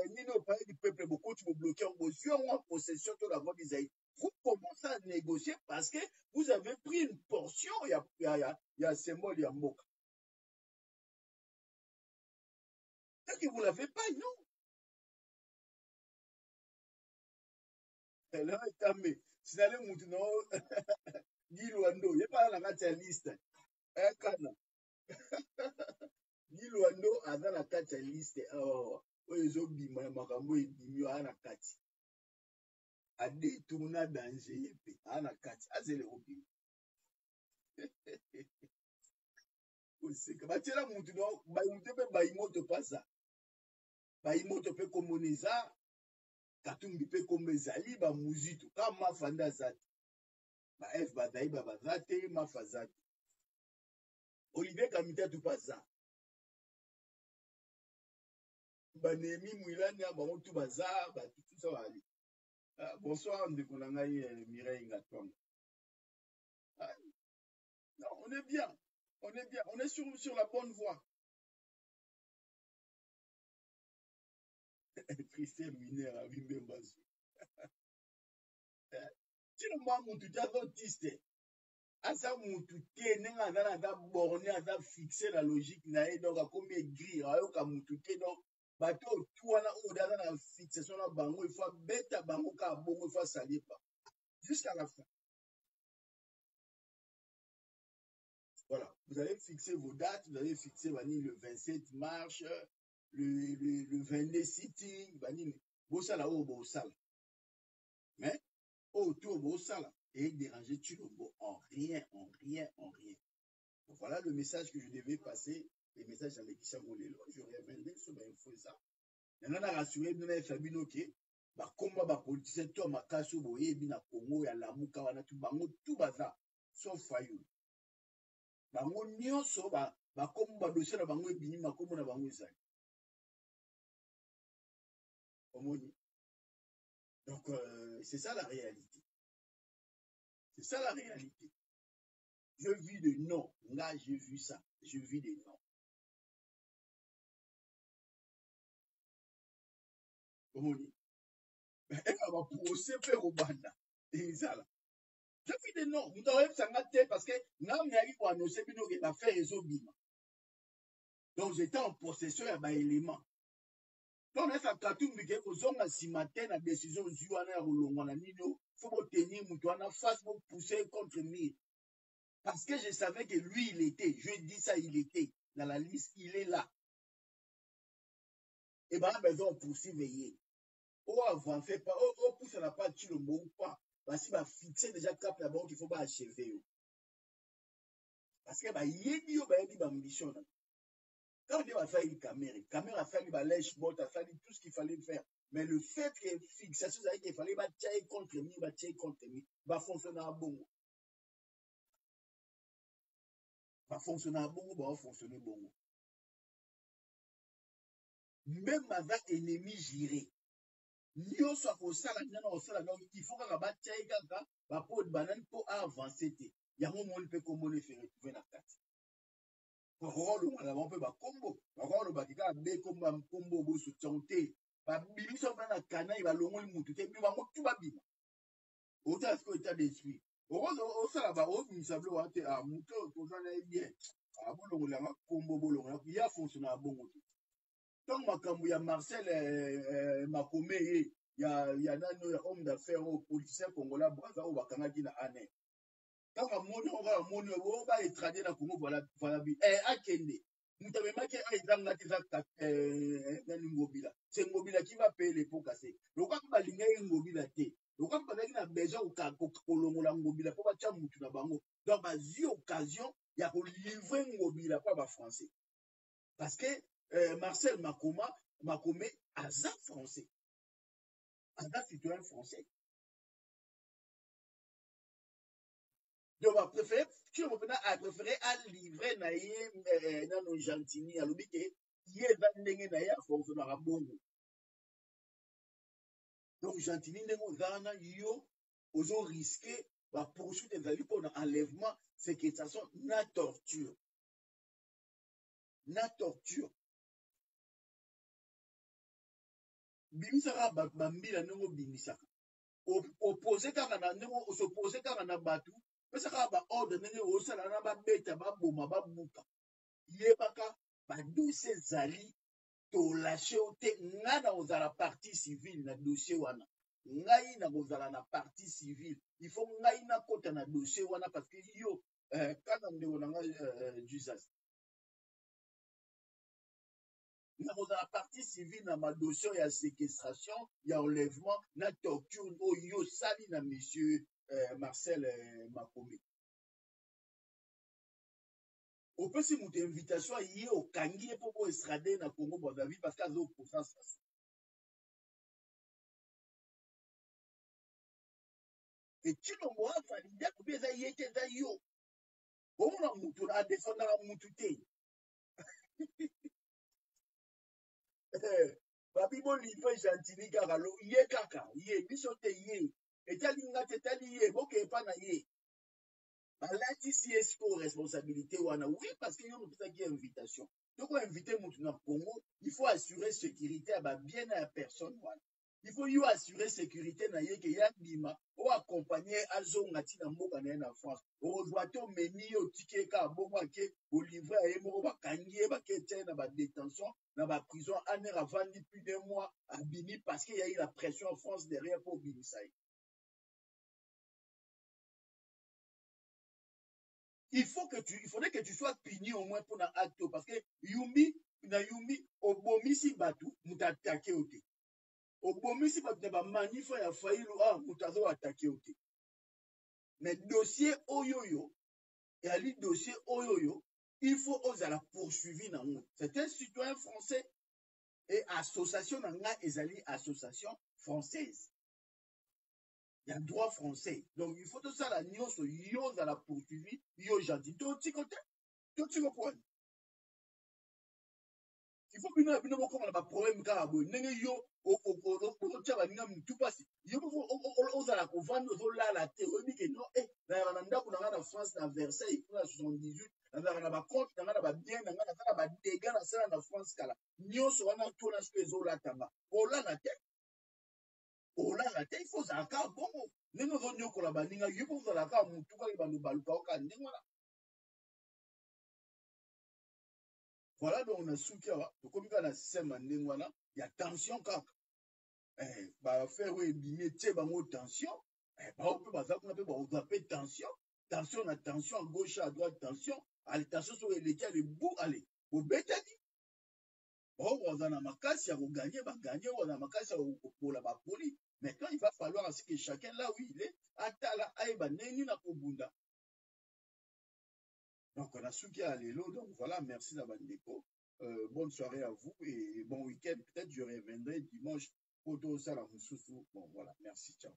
nini opaya du peuple bokoti bobloke yango bozwi yango en possession to la voix d'Isaïe. Vous commencez à négocier parce que vous avez pris une portion ya symbole ya mboka. Que vous ne l'avez pas, non. Là, tamé. Si allez mouton, Guy Luando, il n'y a pas la carte liste. Kana. Guy Luando a dans la carte liste. Oh, ils ont dit, makambo ebimi a na kati. A détourna danger a na kati. A c'est le obi. Batela mouton, ba mouton pe ba imoto pasa. Ba imoto pe komoneza. Katumbi pe komezali ba muzito kama fanda zati. Ba F badai ba bazate mafazati. Olivier Kamita tout paza. Banemi Mouilani a bango tout bazar, tout ça va aller. Bonsoir, Mireille Ngatwang. On est bien. On est bien. On est sur la bonne voie. Christian Miner a vu même bazou. Tu ne m'as mon tout autiste. Asa mutu te nenga azala aza borné aza fixé la logique na ye donc akomi aigrir ayoka mutu te donc bato otu wana oyo aza na fixation na bango il faut abeta bango kaka bongo il faut asalie pas jusqu'à la fin. Voilà, vous allez fixer vos dates, vous allez fixer vanille, le 27 mars, le 22 sitting, vanille, bosala oyo bosala. Mais autour bosala et déranger Tshilombo en rien. Donc voilà le message que je devais passer, les messages avec Kishamolelo. Je reviendrai sur l'info ça. Maintenant, on a rassuré nous les familles ok. Bah combat bah politicien toi makaso boye bina Congo ya lamuka wana tout bango tout baza sauf Fayou. Bango nyonso ba combat dossier na bango ebini makombo na bango ezali. Omoni. Donc c'est ça la réalité. C'est ça la réalité. Je vis de non. Là, j'ai vu ça. Je vis des noms. Omoni. Elle va procès faire au banda. Et ça là. Je vis des noms. Vous devez s'engager parce que n'a pas pour annoncer que l'affaire est au bima. Donc j'étais en possession de un élément. Quand on a fait Katumbi que vous avez si matin la décision Zuana ou Longananino, faut tenir Moutouana face pour pousser contre lui. Parce que je savais que lui, il était. Je dis ça, il était. Dans la liste, il est là. Et bien, besoin de poursuivre. Oh, avant, fait pas. Oh, pousse la pas tu le mot ou pas. Parce qu'il va fixer déjà cap là-bas qu'il faut pas achever. Parce que, bah, il y a dit, ambition. Quand on va faire une caméra a fait une lèche morte, a fait tout ce qu'il fallait faire. Mais le fait que fixation, ça qu'il fallait tirer contre lui, va fonctionner à bon. Va fonctionner à bon, va fonctionner bon. Même avec ennemi géré. Nous sommes au salon, donc il faut que la tirer kaka, va pour de banane pour avancer. Il y a un moment où on peut retrouver la carte. Rolo on peut ba combo rolo ba kika be combo bo so tionté ba bibiso bana kana ba longo mutu te bi ba mutu ba bima o ta ko état d'esprit o sala ba o mi sablo wa te a mutu ko sana bien a bo longo la combo bo longo ya fonctionner bongo donc makambo ya Marcel Makome ya nano ya homme d'affaires au politicien congolais braza o bakanga kina ane. Quand on va montrer, on va étrader dans Congo, voilà, akende. C'est Ngobila qui va payer les pots cassés. Le quoi que balinga Ngobila té. Le quoi que bazaki na besoin au kolongola Ngobila pour batia mutu na bango. Donc bazi occasion ya ko livrer Ngobila pa ba français. Parce que Marcel Makome aza français. Aza citoyen français. Donc a préféré à livrer na ye na no Gentini alobi ke ye va ndenge na ye fonctionner na bongo. Donc Gentini ndenge ozana yo ozo risquer ba poursuite ezali pour enlèvement, séquestration na torture. Na torture. Bimisaka bambila ndenge bimisaka. Opposé kaka na ndenge s'opposer kaka na batu. Pesa kaka ba ordre ndenge osala na ba beta ba boma ba buka. Yebaka ba dossier zali to lâché te ngana ozala partie civile na dossier wana. Ngai na kozala na partie civile. Il faut ngai na kota na dossier wana parce que yo kana ndeko na ngai Jesus. Na kozala partie civile na ma dossier ya séquestration, ya enlèvement, na torture yo sali na monsieur Marcel Makome. Opesi mutu invitation ye okangi ye po extrader na Congo Brazzaville parce qu'azo puissance. Et tu no mo valide ko beza yete za yo. Omona mutu na défendre la mutu te. Babi bo livre Gentini kaka lo ye kaka ye biso te ye. Etali ngate tali ye boke pa na ye. Balati si esco responsabilité wana oui parce que yo mpesa ki invitation. Donc inviter mutu na Congo, il faut assurer sécurité à ba bien à personne wana. Il faut yo assurer sécurité na ye ke ya bima o accompagner azonga ti na mboka na na France. O doito meni o tike ka bongo ke o livrer a moko ba kangi ba ke tena na ba détention na ba prison aner avandi plus d'un mois à bini parce qu'il y a eu la pression en France derrière pour binisa. Il faudrait que tu sois puni au moins pour un acte parce que Yumbi obomisi batu mutatake ote. Obomisi batu na ba manifa ya failu mutazo atake ote. Mais dossier oyoyo et ali dossier oyoyo, il faut osala poursuivi na ngo. C'est un citoyen français et association na nga ezali association française. Il y a droit français. Donc, il faut tout ça, la nyonso, yo za la poursuivi, yo gentil. Tout petit point. Il faut bien que nous avons un problème car nenge yo o tchaba ninga tout passe. Yo o za la kovando zo la la te. O dit que non na ndako na France na Versailles na 78 na ba compte na ba bien na ba dégâts na sala na France kala. Nyonso wana to na ce zo la tanga. O la na te. Olala te il faut zaka bongo ndenge ozonyokola baninga yo mpo ozalaka mutu kaka bantu baluka oka ndenge wana. Voilà donc na suki awa tokomi kaka na système ya ndenge wana ya tension kaka bafere oyo ebimi etie bango tension bao mpe baza kuna mpe baozwa mpe tension na tension à gauche à droite tension ale tension soki eleki ale bu ale bobetani bao baza na makasi ya koganye baganye baza na makasi ya kopola bapoli. Maintenant, il va falloir à ce que chacun, là où il est, atala aïba neni na kobunda. Donc, on a souki à l'élo. Donc, voilà, merci Nabandeko. Bonne soirée à vous et bon week-end. Peut-être je reviendrai dimanche pour tout ça, la Moussoussou. Bon, voilà, merci, ciao.